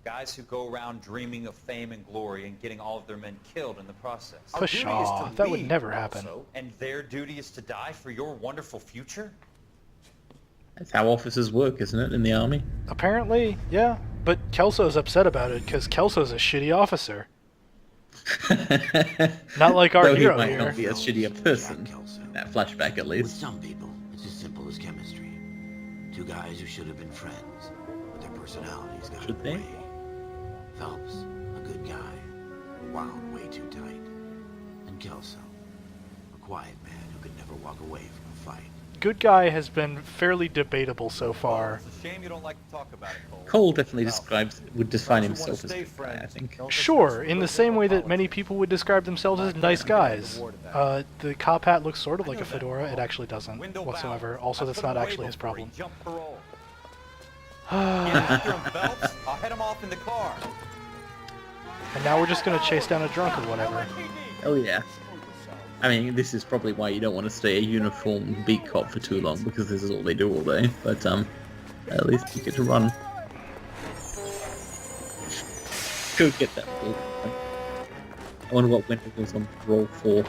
Speaker 11: Guys who go around dreaming of fame and glory and getting all of their men killed in the process.
Speaker 6: Our duty is to
Speaker 1: Pshaw, that would
Speaker 6: lead,
Speaker 1: never happen.
Speaker 6: Kelso.
Speaker 11: And their duty is to die for your wonderful future?
Speaker 2: That's how officers work, isn't it, in the army?
Speaker 1: Apparently, yeah. But Kelso's upset about it, because Kelso's a shitty officer. Not like our
Speaker 2: Though
Speaker 1: hero
Speaker 2: he might
Speaker 1: here.
Speaker 2: not be a shittier person.
Speaker 3: Kelso.
Speaker 2: That flashback, at
Speaker 3: With
Speaker 2: least.
Speaker 3: some people, it's as simple as chemistry. Two guys who should have been friends, but their personalities got
Speaker 2: Should
Speaker 3: in
Speaker 2: they?
Speaker 3: the way. Phelps, a good guy, wound way too tight. And Kelso, a quiet man who could never walk away from a fight.
Speaker 1: Good guy has been fairly debatable so far.
Speaker 4: It's a shame you don't like to talk about it, Cole.
Speaker 2: Cole definitely
Speaker 4: Well,
Speaker 2: would define
Speaker 4: unless you wanna
Speaker 2: himself as a
Speaker 4: stay
Speaker 2: good guy, I
Speaker 4: friends,
Speaker 2: think.
Speaker 4: don't just
Speaker 1: Sure,
Speaker 4: listen to
Speaker 1: in the
Speaker 4: a
Speaker 1: same way that
Speaker 4: politics.
Speaker 1: many people would describe themselves as nice guys. The cop hat looks sort of like a fedora. It actually doesn't
Speaker 4: Window
Speaker 1: whatsoever.
Speaker 4: bound.
Speaker 1: Also,
Speaker 4: I
Speaker 1: that's
Speaker 4: put him
Speaker 1: not
Speaker 4: away
Speaker 1: actually his
Speaker 4: before he
Speaker 1: problem.
Speaker 4: jumped parole. Get after him, Phelps. I'll head him off in the car.
Speaker 1: And now we're just gonna chase down a drunk or whatever.
Speaker 2: Oh yeah. I mean, this is probably why you don't want to stay a uniform beat cop for too long, because this is all they do all day. But at least you get to run. Go get that ball. I wonder what winter was on roll 4.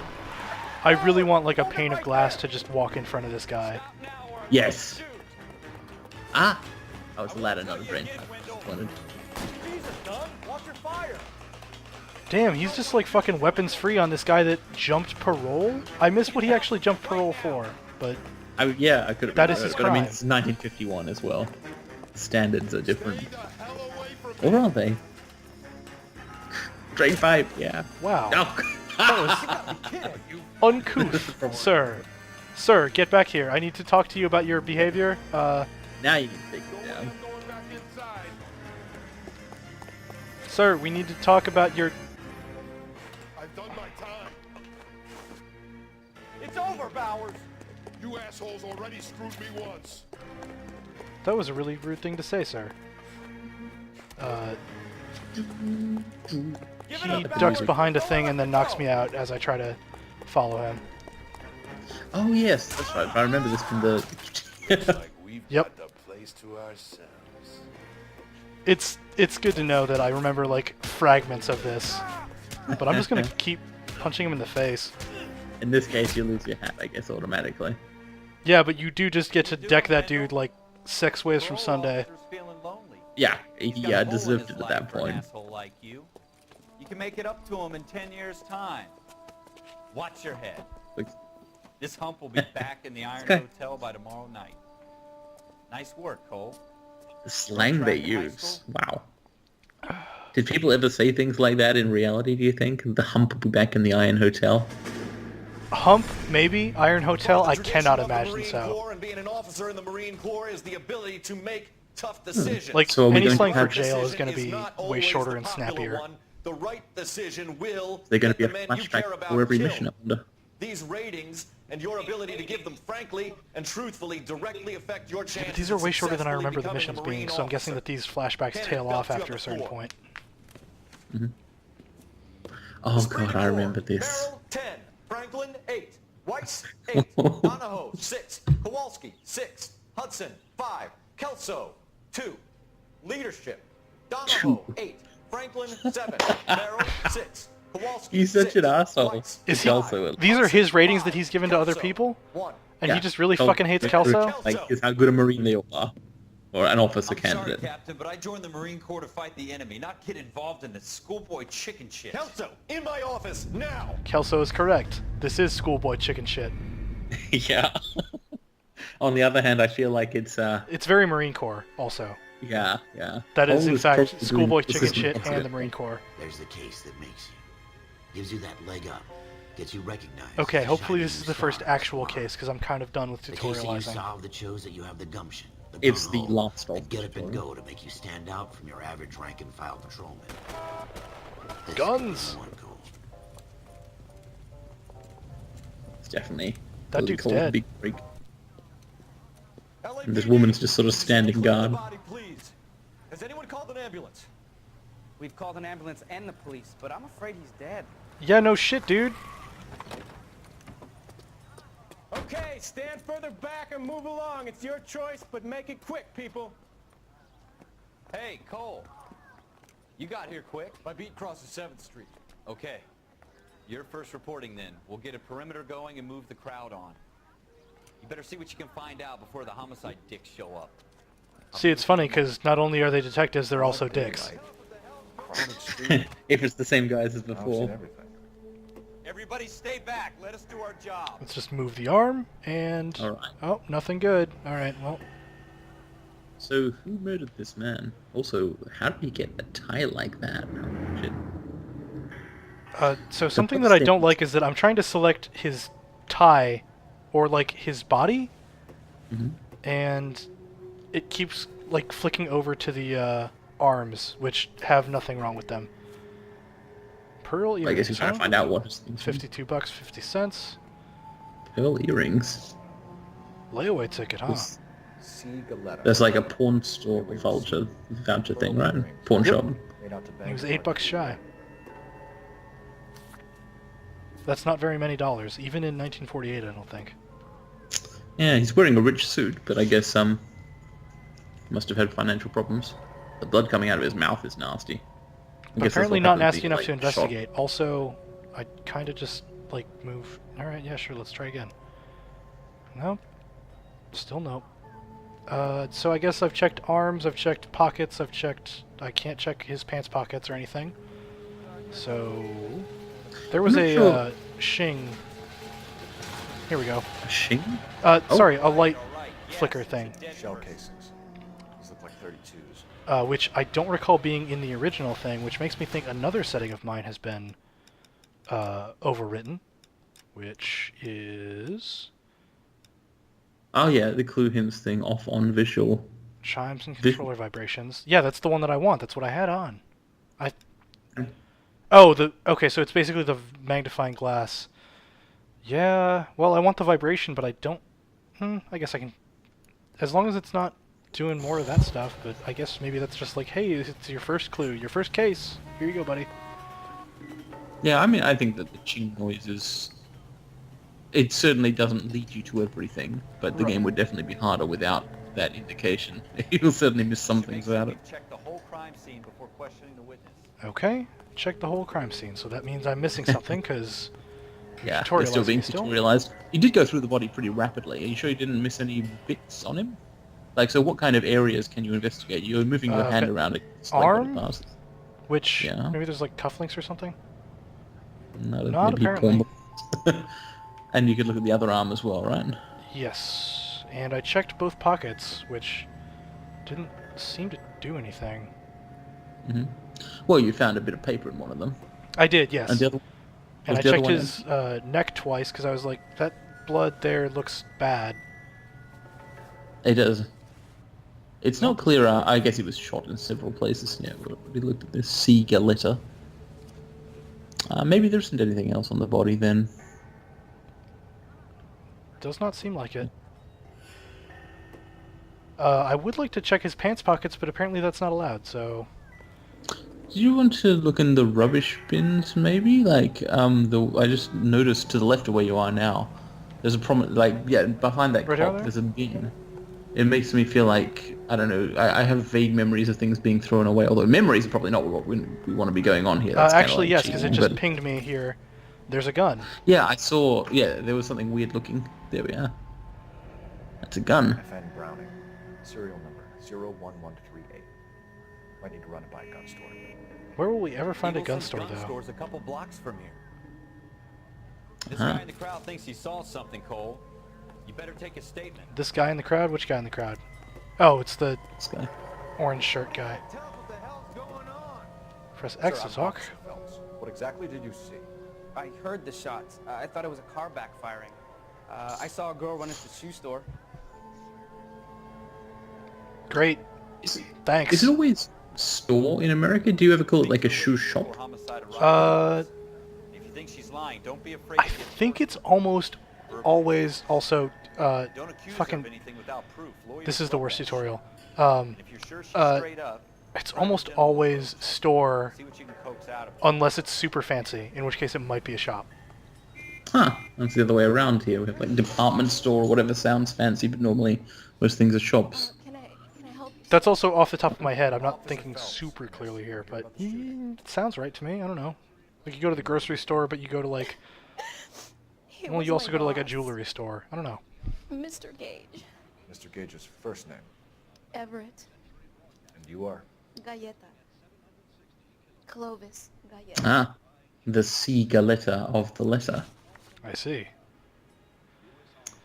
Speaker 1: I really want like a pane of glass to just walk in front of this guy.
Speaker 2: Yes. Ah. Oh, it's a ladder, not a drain. Wanted.
Speaker 4: Jesus, Dunn. Watch your fire.
Speaker 1: Damn, he's just like fucking weapons free on this guy that jumped parole? I missed what he actually jumped parole for, but
Speaker 2: Yeah, I could have.
Speaker 1: That is his
Speaker 2: but I mean,
Speaker 1: crime.
Speaker 2: it's 1951 as well. Standards are different. Or are they? Drain pipe, yeah.
Speaker 1: wow.
Speaker 2: Oh.
Speaker 1: Uncouth, sir. Sir, get back here. I need to talk to you about your behavior.
Speaker 2: Now you can take it down.
Speaker 1: Sir, we need to talk about your...
Speaker 10: I've done my time.
Speaker 4: It's over, Bowers.
Speaker 10: You assholes already screwed me once.
Speaker 1: That was a really rude thing to say, sir. He ducks behind a thing and then knocks me out as I try to follow him.
Speaker 2: Oh yes, that's right. I remember this from the.
Speaker 4: Like we've
Speaker 1: Yep.
Speaker 4: got the place bodies to ourselves.
Speaker 1: It's good to know that I remember like fragments of this, but I'm just gonna keep punching him in the face.
Speaker 2: In this case, you lose your hat, I guess, automatically.
Speaker 1: Yeah, but you do just get to deck that dude like 6 ways from Sunday.
Speaker 2: Yeah,
Speaker 11: He's
Speaker 2: he
Speaker 11: got a hole in
Speaker 2: deserved
Speaker 11: his
Speaker 2: it at
Speaker 11: life
Speaker 2: that
Speaker 11: for an
Speaker 2: point.
Speaker 11: asshole like you. You can make it up to him in 10 years' time. Watch your head.
Speaker 2: Like,
Speaker 11: This hump will be back in the Iron
Speaker 2: Okay.
Speaker 11: Hotel by tomorrow night. Nice work, Cole.
Speaker 2: the slang they
Speaker 11: Track in high
Speaker 2: use. Wow. Did people ever say things like that in reality, do you think? The hump will be back in the Iron Hotel?
Speaker 1: Hump, maybe. Iron Hotel, I cannot imagine so.
Speaker 4: Corps and being an officer in the Marine Corps is the ability to make tough decisions.
Speaker 1: Like,
Speaker 2: So are we
Speaker 1: any
Speaker 2: going to
Speaker 1: slang for
Speaker 2: have-
Speaker 1: jail is
Speaker 4: Decision
Speaker 1: going to be
Speaker 4: not
Speaker 1: way
Speaker 4: always
Speaker 1: shorter
Speaker 4: the
Speaker 1: and
Speaker 4: popular
Speaker 1: snappier.
Speaker 4: one. The right decision will
Speaker 2: They're going to
Speaker 4: get
Speaker 2: be a
Speaker 4: the men you care
Speaker 2: flashback
Speaker 4: about
Speaker 2: for every
Speaker 4: killed.
Speaker 2: mission, I wonder.
Speaker 4: These ratings and your ability to give them frankly and truthfully directly affect your chances.
Speaker 1: But these are way
Speaker 4: of
Speaker 1: shorter than I
Speaker 4: successfully
Speaker 1: remember the
Speaker 4: becoming
Speaker 1: missions
Speaker 4: a
Speaker 1: being,
Speaker 4: Marine
Speaker 1: so I'm guessing that
Speaker 4: officer.
Speaker 1: these flashbacks
Speaker 4: Cannon
Speaker 1: tail off
Speaker 4: belts you
Speaker 1: after a
Speaker 4: up
Speaker 1: certain
Speaker 4: before.
Speaker 1: point.
Speaker 2: Oh
Speaker 4: Spring
Speaker 2: god, I
Speaker 4: Corps,
Speaker 2: remember this.
Speaker 4: Merrill 10, Franklin 8, Weiss 8, Donahoe 6, Kowalski 6, Hudson 5, Kelso 2, Leadership, Donahoe 8, Franklin 7, Merrill 6, Kowalski
Speaker 2: He's such
Speaker 4: 6,
Speaker 2: an asshole.
Speaker 4: Weiss
Speaker 1: Is he?
Speaker 2: 5,
Speaker 1: These are his ratings that he's given to other
Speaker 4: Kelso,
Speaker 1: people?
Speaker 4: 1.
Speaker 1: And he
Speaker 2: Yeah.
Speaker 1: just really
Speaker 2: Oh,
Speaker 1: fucking hates
Speaker 2: that's
Speaker 1: Kelso?
Speaker 2: true. Like, it's how good a Marine they all are. Or an officer
Speaker 11: I'm sorry,
Speaker 2: candidate.
Speaker 11: Captain, but I joined the Marine Corps to fight the enemy, not get involved in this schoolboy chicken shit.
Speaker 4: Kelso, in my office, now!
Speaker 1: Kelso is correct. This is schoolboy chicken shit.
Speaker 2: Yeah. On the other hand, I feel like it's
Speaker 1: It's very Marine Corps, also.
Speaker 2: yeah.
Speaker 1: That is,
Speaker 2: Cole
Speaker 1: in
Speaker 2: is
Speaker 1: fact,
Speaker 2: probably
Speaker 1: schoolboy
Speaker 2: doing
Speaker 1: chicken
Speaker 2: assistant
Speaker 1: shit
Speaker 2: officer.
Speaker 1: and the Marine Corps.
Speaker 3: There's the case that makes you. Gives you that leg up. Gets you recognized.
Speaker 1: Okay,
Speaker 3: as a
Speaker 1: hopefully
Speaker 3: shining
Speaker 1: this is
Speaker 3: new
Speaker 1: the first
Speaker 3: star.
Speaker 1: actual case, because I'm kind of done with
Speaker 3: The case that you
Speaker 1: tutorializing.
Speaker 3: solved that shows that you have the gumption.
Speaker 2: It's the
Speaker 3: gung-ho,
Speaker 2: last of
Speaker 3: and get up and
Speaker 2: tutorial.
Speaker 3: go to make you stand out from your average rank and file patrolman. This
Speaker 1: Guns!
Speaker 3: is one goal.
Speaker 2: It's definitely
Speaker 1: That
Speaker 2: really
Speaker 1: dude's
Speaker 2: cool,
Speaker 1: dead.
Speaker 2: big freak.
Speaker 4: LAPD,
Speaker 2: And this woman's just sort of standing
Speaker 4: clear the
Speaker 2: guard.
Speaker 4: body, please. Has anyone called an ambulance?
Speaker 12: We've called an ambulance and the police, but I'm afraid he's dead.
Speaker 1: Yeah, no shit, dude.
Speaker 4: Okay, stand further back and move along. It's your choice, but make it quick, people.
Speaker 11: Hey, Cole. You got here quick.
Speaker 4: My beat crosses 7th Street.
Speaker 11: Okay. You're first reporting then. We'll get a perimeter going and move the crowd on. You better see what you can find out before the homicide dicks show up.
Speaker 1: See, it's funny, because not only are they detectives, they're also dicks.
Speaker 6: Crowded street.
Speaker 2: If it's the same guys as
Speaker 6: I've seen
Speaker 2: before.
Speaker 6: everything.
Speaker 11: Everybody stay back. Let us do our job.
Speaker 1: Let's just move the arm, and...
Speaker 2: Alright.
Speaker 1: Oh, nothing good. Alright, well...
Speaker 2: So, who murdered this man? Also, how did he get a tie like that? Oh, shit.
Speaker 1: So something that I don't like is that I'm trying to select his tie, or like his body, and it keeps like flicking over to the arms, which have nothing wrong with them. Pearl earrings.
Speaker 2: I guess he's trying to find out what his thing's from.
Speaker 1: $52, 50 cents.
Speaker 2: Pearl earrings.
Speaker 1: Layaway ticket, huh?
Speaker 6: See Galetta.
Speaker 2: There's like a pawn store voucher thing, right? Pawn shop.
Speaker 6: Made out to
Speaker 1: He
Speaker 6: bank
Speaker 1: was
Speaker 6: robbery.
Speaker 1: $8 shy. That's not very many dollars, even in 1948, I don't think.
Speaker 2: Yeah, he's wearing a rich suit, but I guess must have had financial problems. The blood coming out of his mouth is nasty. I guess that's
Speaker 1: Apparently
Speaker 2: what
Speaker 1: not
Speaker 2: happens
Speaker 1: nasty
Speaker 2: when
Speaker 1: enough
Speaker 2: you
Speaker 1: to
Speaker 2: get, like, shot.
Speaker 1: investigate. Also, I kind of just like move. All right, yeah, sure. Let's try again. Nope. Still nope. So I guess I've checked arms, I've checked pockets, I've checked... I can't check his pants pockets or anything. So... There was
Speaker 2: I'm not
Speaker 1: a,
Speaker 2: sure.
Speaker 1: shing... Here we go.
Speaker 2: A shing?
Speaker 1: Sorry, a light flicker thing.
Speaker 6: Shell casings. These look like 32s.
Speaker 1: Which I don't recall being in the original thing, which makes me think another setting of mine has been, overwritten. Which is...
Speaker 2: Oh yeah, the clue hints thing off on visual.
Speaker 1: Chimes and controller vibrations. Yeah, that's the one that I want. That's what I had on. Oh, okay, so it's basically the magnifying glass. Yeah, well, I want the vibration, but I don't... I guess I can... As long as it's not doing more of that stuff, but I guess maybe that's just like, hey, it's your first clue, your first case. Here you go, buddy.
Speaker 2: Yeah, I mean, I think that the ching noise is... It certainly doesn't lead you to everything, but the game would definitely be harder without that indication. You'll certainly miss some things about it.
Speaker 11: Check the whole crime scene before questioning the witness.
Speaker 1: Okay, check the whole crime scene. So that means I'm missing something, because
Speaker 2: Yeah, they're still being
Speaker 1: still?
Speaker 2: tutorialized. You did go through the body pretty rapidly. Are you sure you didn't miss any bits on him? Like, so what kind of areas can you investigate? You're moving your hand around it.
Speaker 1: Arm?
Speaker 2: Passes.
Speaker 1: Which,
Speaker 2: Yeah.
Speaker 1: maybe there's like cufflinks or something?
Speaker 2: Not
Speaker 1: Not apparently.
Speaker 2: And you could look at the other arm as well, right?
Speaker 1: Yes, and I checked both pockets, which didn't seem to do anything.
Speaker 2: Mm-hmm. Well, you found a bit of paper in one of them.
Speaker 1: I did, yes.
Speaker 2: And the other,
Speaker 1: and I
Speaker 2: the other
Speaker 1: checked
Speaker 2: one
Speaker 1: his neck twice, because I was like, that blood there looks bad.
Speaker 2: It does. It's not clear. I guess he was shot in several places. Yeah, we looked at this sea galetta. Maybe there isn't anything else on the body then.
Speaker 1: Does not seem like it. I would like to check his pants pockets, but apparently that's not allowed, so...
Speaker 2: Do you want to look in the rubbish bins, maybe? Like, I just noticed to the left of where you are now, there's a prominent, like, yeah, behind that
Speaker 1: Right
Speaker 2: cop,
Speaker 1: there?
Speaker 2: there's a bin. It makes me feel like, I don't know, I have vague memories of things being thrown away, although memories are probably not what we want to be going on here. That's
Speaker 1: actually,
Speaker 2: kinda
Speaker 1: yes,
Speaker 2: like
Speaker 1: because it
Speaker 2: cheating,
Speaker 1: just
Speaker 2: but-
Speaker 1: pinged me here. There's a gun.
Speaker 2: Yeah, I saw, yeah, there was something weird looking. There we are. That's a gun.
Speaker 6: FN Browning, serial number 01138. Might need to run it by a gun store.
Speaker 1: Where will we ever find a gun
Speaker 11: Eagleson's
Speaker 1: store,
Speaker 11: gun
Speaker 1: though?
Speaker 11: store's a couple blocks from here. This
Speaker 2: Huh.
Speaker 11: guy in the crowd thinks he saw something, Cole. You better take a statement.
Speaker 1: This guy in the crowd? Which guy in the crowd? Oh, it's the
Speaker 2: This guy.
Speaker 1: orange shirt guy.
Speaker 4: Tell us what the hell's going on.
Speaker 1: Press X
Speaker 6: Sir,
Speaker 1: to
Speaker 6: I'm
Speaker 1: talk.
Speaker 6: Officer Phelps. What exactly did you see?
Speaker 12: I heard the shots. I thought it was a car backfiring. I saw a girl run into the shoe store.
Speaker 1: Great. Thanks.
Speaker 2: Is it always store in America? Do you ever call it like a shoe shop?
Speaker 11: If you think she's lying, don't be afraid
Speaker 1: I think it's almost always also,
Speaker 11: Don't accuse her
Speaker 1: fucking,
Speaker 11: of anything without proof. Lawyers
Speaker 1: this is the
Speaker 11: love
Speaker 1: worst
Speaker 11: that
Speaker 1: tutorial.
Speaker 11: shit. If you're sure she's straight up,
Speaker 1: It's almost always store,
Speaker 11: see what you can coax out of her.
Speaker 1: unless it's super fancy, in which case it might be a shop.
Speaker 2: Huh, that's the other way around here. We have like department store or whatever sounds fancy, but normally most things are shops.
Speaker 13: Can I help you?
Speaker 1: That's also off the top of my head. I'm not thinking super clearly here, but it sounds right to me. I don't know. Like you go to the grocery store, but you go to like...
Speaker 13: He
Speaker 1: Well,
Speaker 13: was
Speaker 1: you also
Speaker 13: my
Speaker 1: go to like a
Speaker 13: boss.
Speaker 1: jewelry store. I don't know.
Speaker 13: Mr. Gage.
Speaker 6: Mr. Gage's first name.
Speaker 13: Everett.
Speaker 6: And you are?
Speaker 13: Galleta. Clovis. Galleta.
Speaker 2: Ah, the sea galetta of the letter.
Speaker 1: I see.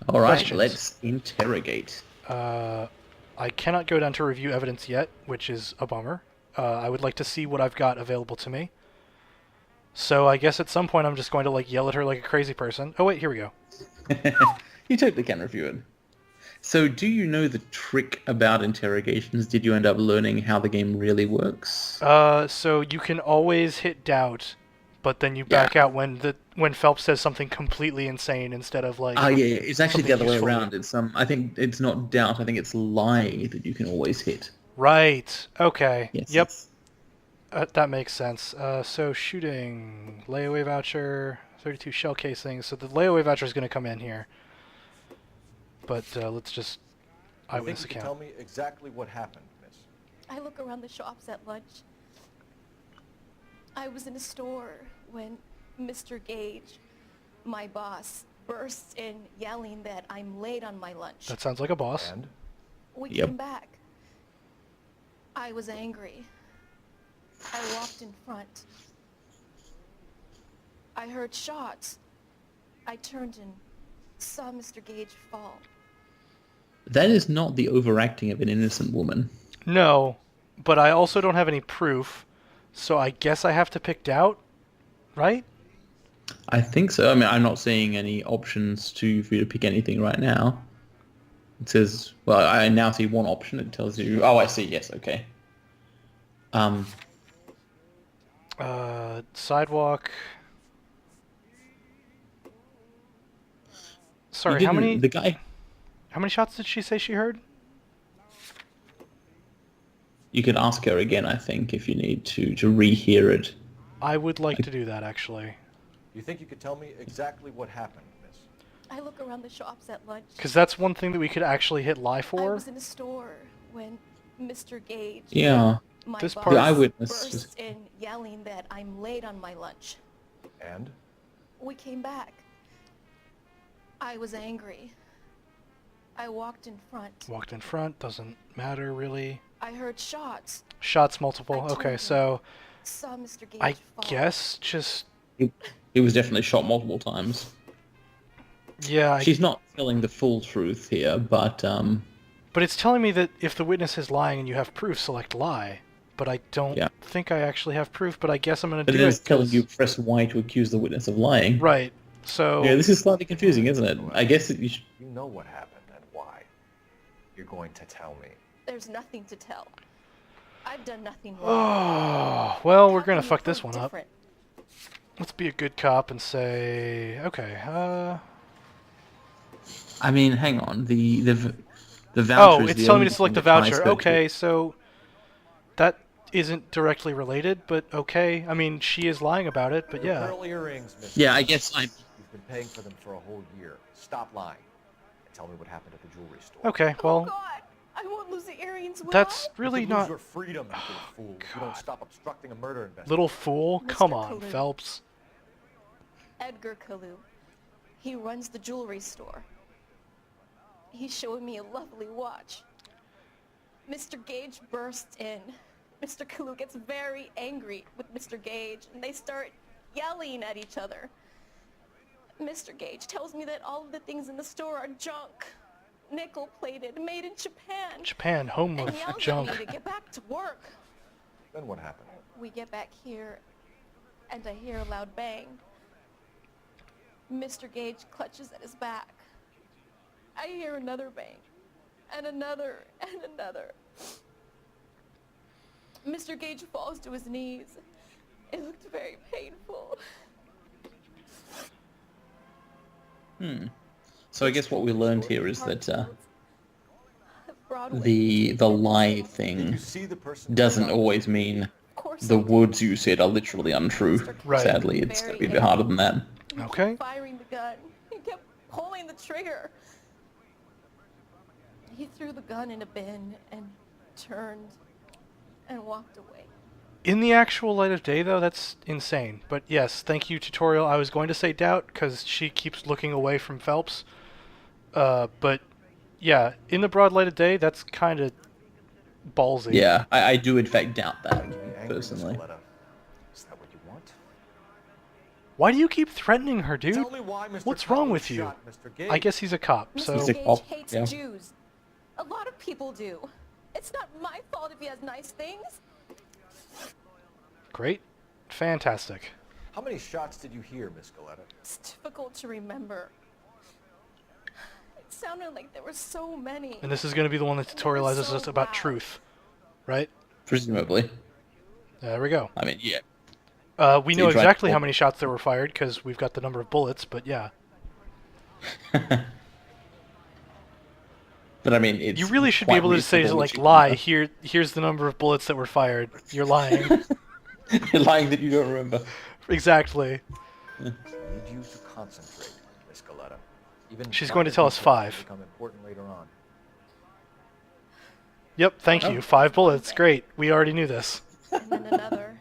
Speaker 2: All right,
Speaker 1: Questions?
Speaker 2: let's interrogate.
Speaker 1: I cannot go down to review evidence yet, which is a bummer. I would like to see what I've got available to me. So I guess at some point I'm just going to like yell at her like a crazy person. Oh wait, here we go.
Speaker 2: You totally can review it. So do you know the trick about interrogations? Did you end up learning how the game really works?
Speaker 1: So you can always hit doubt, but then you back out when Phelps says something completely insane instead of like...
Speaker 2: Oh yeah, it's actually the
Speaker 1: something
Speaker 2: other way
Speaker 1: useful.
Speaker 2: around. It's I think it's not doubt, I think it's lie that you can always hit.
Speaker 1: Right. Okay.
Speaker 2: Yes,
Speaker 1: Yep.
Speaker 2: yes.
Speaker 1: That makes sense. So shooting, layaway voucher, 32 shell casings. So the layaway voucher is going to come in here. But let's just
Speaker 6: I think
Speaker 1: eyewitness
Speaker 6: you can
Speaker 1: account.
Speaker 6: tell me exactly what happened, miss.
Speaker 13: I look around the shops at lunch. I was in a store when Mr. Gage, my boss, bursts in yelling that I'm late on my lunch.
Speaker 1: That sounds like a boss.
Speaker 6: And?
Speaker 13: We
Speaker 2: Yep.
Speaker 13: came back. I was angry. I walked in front. I heard shots. I turned and saw Mr. Gage fall.
Speaker 2: That is not the overacting of an innocent woman.
Speaker 1: No, but I also don't have any proof, so I guess I have to pick doubt, right?
Speaker 2: I think so. I mean, I'm not seeing any options for you to pick anything right now. It says, well, I now see one option. It tells you, oh, I see, yes, okay.
Speaker 1: Sidewalk. Sorry,
Speaker 2: You
Speaker 1: how
Speaker 2: didn't-
Speaker 1: many?
Speaker 2: The guy...
Speaker 1: How many shots did she say she heard?
Speaker 2: You could ask her again, I think, if you need to rehear it.
Speaker 1: I would like to do that, actually.
Speaker 6: You think you could tell me exactly what happened, miss?
Speaker 13: I look around the shops at lunch.
Speaker 1: Because that's one thing that we could actually hit lie
Speaker 13: I
Speaker 1: for.
Speaker 13: was in a store when Mr. Gage,
Speaker 2: Yeah.
Speaker 13: my
Speaker 1: This
Speaker 13: boss,
Speaker 1: part-
Speaker 2: The eyewitness
Speaker 13: bursts
Speaker 2: just-
Speaker 13: in yelling that I'm late on my lunch.
Speaker 6: And?
Speaker 13: We came back. I was angry. I walked in front.
Speaker 1: Walked in front, doesn't matter really.
Speaker 13: I heard shots.
Speaker 1: Shots multiple.
Speaker 13: I
Speaker 1: Okay,
Speaker 13: turned
Speaker 1: so
Speaker 13: saw Mr. Gage
Speaker 1: I
Speaker 13: fall.
Speaker 1: guess just
Speaker 2: He was definitely shot multiple times.
Speaker 1: yeah.
Speaker 2: She's not telling the full truth here, but
Speaker 1: But it's telling me that if the witness is lying and you have proof, select lie. But I don't
Speaker 2: Yeah.
Speaker 1: think I actually have proof. But I guess I'm gonna
Speaker 2: but
Speaker 1: do
Speaker 2: it
Speaker 1: it.
Speaker 2: is telling
Speaker 1: 'cause-
Speaker 2: you press Y to accuse the witness of lying.
Speaker 1: Right. So
Speaker 2: Yeah, this is slightly confusing, isn't it? I guess that you should...
Speaker 6: You know what happened and why. You're going to tell me.
Speaker 13: There's nothing to tell. I've done nothing wrong.
Speaker 1: Oh, well, we're
Speaker 13: How
Speaker 1: gonna
Speaker 13: can you
Speaker 1: fuck this
Speaker 13: prove
Speaker 1: one up.
Speaker 13: different?
Speaker 1: Let's be a good cop and say, okay,
Speaker 2: I mean, hang on. The voucher
Speaker 1: oh,
Speaker 2: is
Speaker 1: it's
Speaker 2: the
Speaker 1: telling me
Speaker 2: only
Speaker 1: to select the
Speaker 2: thing that ties
Speaker 1: voucher.
Speaker 2: her to-
Speaker 1: Okay, so that isn't directly related, but okay. I mean, she is lying about it, but yeah.
Speaker 6: Pearl earrings, Mr.
Speaker 2: Yeah, I guess I'm...
Speaker 6: You've been paying for them for a whole year. Stop lying. And tell me what happened at the jewelry store.
Speaker 1: Okay,
Speaker 13: Oh
Speaker 1: well,
Speaker 13: God! I won't lose the earrings, will
Speaker 1: that's
Speaker 13: I?
Speaker 1: really
Speaker 6: you could lose
Speaker 1: not...
Speaker 6: your freedom, you little fool. If you don't stop obstructing a murder investigation.
Speaker 1: Little fool?
Speaker 13: Mr.
Speaker 1: Come on,
Speaker 13: Kalu.
Speaker 1: Phelps.
Speaker 13: Edgar Kalu. He runs the jewelry store. He's showing me a lovely watch. Mr. Gage bursts in. Mr. Kalu gets very angry with Mr. Gage, and they start yelling at each other. Mr. Gage tells me that all of the things in the store are junk, nickel-plated, made in Japan.
Speaker 1: Japan, home
Speaker 13: And
Speaker 1: of
Speaker 13: yells
Speaker 1: junk.
Speaker 13: at me to get back to work.
Speaker 6: Then what happened?
Speaker 13: We get back here, and I hear a loud bang. Mr. Gage clutches at his back. I hear another bang, and another, and another. Mr. Gage falls to his knees. It looked very painful.
Speaker 2: So I guess what we learned here is that
Speaker 13: Broadway.
Speaker 2: the lie
Speaker 6: Did
Speaker 2: thing
Speaker 6: you see the person?
Speaker 2: doesn't always mean
Speaker 13: Of course
Speaker 2: the
Speaker 13: I did.
Speaker 2: words you said are literally untrue.
Speaker 1: Right.
Speaker 2: Sadly, it's going to be a bit harder than that.
Speaker 13: He kept
Speaker 1: Okay.
Speaker 13: firing the gun. He kept pulling the trigger. He threw the gun in a bin and turned and walked away.
Speaker 1: In the actual light of day, though, that's insane. But yes, thank you, tutorial. I was going to say doubt, because she keeps looking away from Phelps. But, yeah, in the broad light of day, that's kind of ballsy.
Speaker 2: Yeah, I do in fact doubt that,
Speaker 6: Be angry,
Speaker 2: personally.
Speaker 6: Miss Coletta. Is that what you want?
Speaker 1: Why do you keep threatening her, dude?
Speaker 6: Tell me why Mr.
Speaker 1: What's wrong
Speaker 6: Kalu
Speaker 1: with you?
Speaker 6: shot Mr. Gage.
Speaker 1: I guess he's a cop,
Speaker 13: Mr.
Speaker 1: so...
Speaker 2: He's a
Speaker 13: Gage
Speaker 2: cop,
Speaker 13: hates
Speaker 2: yeah.
Speaker 13: Jews. A lot of people do. It's not my fault if he has nice things.
Speaker 1: Great. Fantastic.
Speaker 6: How many shots did you hear, Miss Coletta?
Speaker 13: It's difficult to remember. It sounded like there were so many.
Speaker 1: And this is going to be the one that tutorializes
Speaker 13: so
Speaker 1: us about
Speaker 13: loud.
Speaker 1: truth, right?
Speaker 2: Presumably.
Speaker 1: There we go.
Speaker 2: I mean, yeah.
Speaker 1: We
Speaker 2: So
Speaker 1: know
Speaker 2: you tried
Speaker 1: exactly
Speaker 2: to-
Speaker 1: how many shots there were fired, because we've got the number of bullets, but yeah.
Speaker 2: But I mean, it's
Speaker 1: You really should be
Speaker 2: quite
Speaker 1: able to say,
Speaker 2: reasonable
Speaker 1: like,
Speaker 2: that you-
Speaker 1: lie, here's the number of bullets that were fired. You're lying.
Speaker 2: You're lying that you don't remember.
Speaker 1: Exactly.
Speaker 6: I need you to concentrate, Miss Coletta. Even
Speaker 1: She's going to tell us
Speaker 6: minor details
Speaker 1: 5.
Speaker 6: Become important later on.
Speaker 1: Yep, thank you. 5 bullets. Great. We already knew this.
Speaker 13: And then another.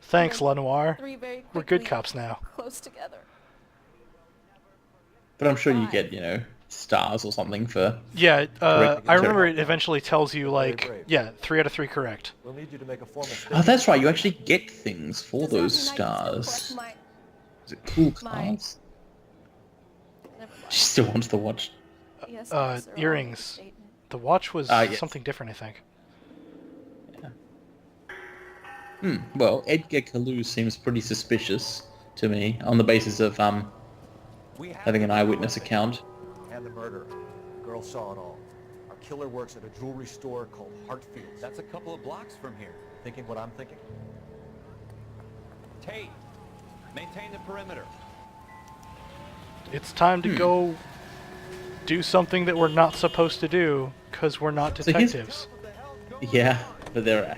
Speaker 1: Thanks, Noire.
Speaker 13: 3 very
Speaker 1: We're good
Speaker 13: quickly,
Speaker 1: cops now.
Speaker 13: Close together.
Speaker 2: But I'm sure you get, stars or something for...
Speaker 1: Yeah,
Speaker 2: Correct.
Speaker 1: I remember it eventually tells you, like,
Speaker 6: brave.
Speaker 1: yeah, 3 out of 3 correct.
Speaker 6: We'll need you to make a formal
Speaker 2: Oh,
Speaker 6: statement.
Speaker 2: that's right. You actually get things for
Speaker 13: Does that
Speaker 2: those
Speaker 13: mean I can still
Speaker 2: stars.
Speaker 13: collect
Speaker 2: Is it cool
Speaker 13: my-
Speaker 2: cars?
Speaker 13: Never mind.
Speaker 2: She still wants to watch.
Speaker 13: Yes, sir, I'll make a
Speaker 1: earrings.
Speaker 13: statement.
Speaker 1: The watch was
Speaker 2: Yes.
Speaker 1: something different, I think.
Speaker 2: Well, Edgar Kalu seems pretty suspicious to me on the basis of having an eyewitness account.
Speaker 6: And the murder. The girl saw it all. Our killer works at a jewelry store called Hartfield's.
Speaker 11: That's a couple of blocks from here.
Speaker 6: Thinking what I'm thinking.
Speaker 11: Tate, maintain the perimeter.
Speaker 1: It's time to go do something that we're not supposed to do, because we're not
Speaker 2: So here's-
Speaker 1: detectives.
Speaker 2: Yeah, but they're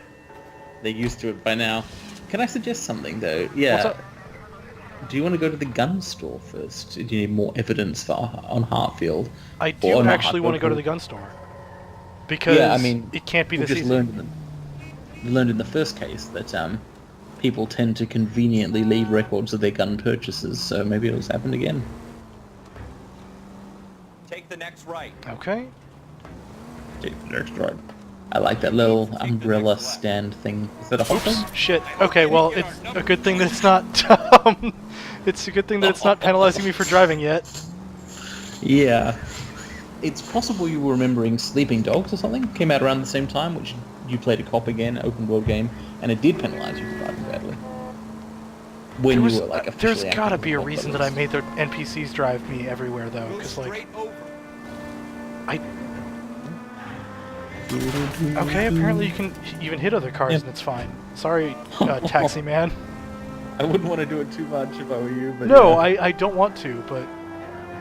Speaker 2: used to it by now. Can I suggest something though? Yeah.
Speaker 1: What's up?
Speaker 2: do you want to go to the gun store first? Do you need more evidence on Hartfield?
Speaker 1: I do
Speaker 2: Or not
Speaker 1: actually want to go to the
Speaker 2: Hartfield?
Speaker 1: gun store. Because
Speaker 2: Yeah, I mean,
Speaker 1: it can't be
Speaker 2: we
Speaker 1: this
Speaker 2: just
Speaker 1: easy.
Speaker 2: learned in the first case that people tend to conveniently leave records of their gun purchases, so maybe it'll happen again.
Speaker 11: Take the next right.
Speaker 1: Okay.
Speaker 2: Take the next right. I like that little umbrella stand thing. Is that a whole thing?
Speaker 1: Oops, shit. Okay, well, it's a good thing that it's not, it's a good thing that it's not penalizing me for driving yet.
Speaker 2: Yeah. It's possible you were remembering Sleeping Dogs or something. Came out around the same time, which you played a cop again, open world game, and it did penalize you for driving badly. When you were like officially
Speaker 1: There's gotta
Speaker 2: active
Speaker 1: be a
Speaker 2: in
Speaker 1: reason that I made the NPCs drive me everywhere, though, because, like... Okay, apparently you can even hit other cars and it's fine. Sorry, taxi man.
Speaker 2: I wouldn't want to do it too much if I were you, but...
Speaker 1: No,
Speaker 2: yeah.
Speaker 1: I don't want to, but...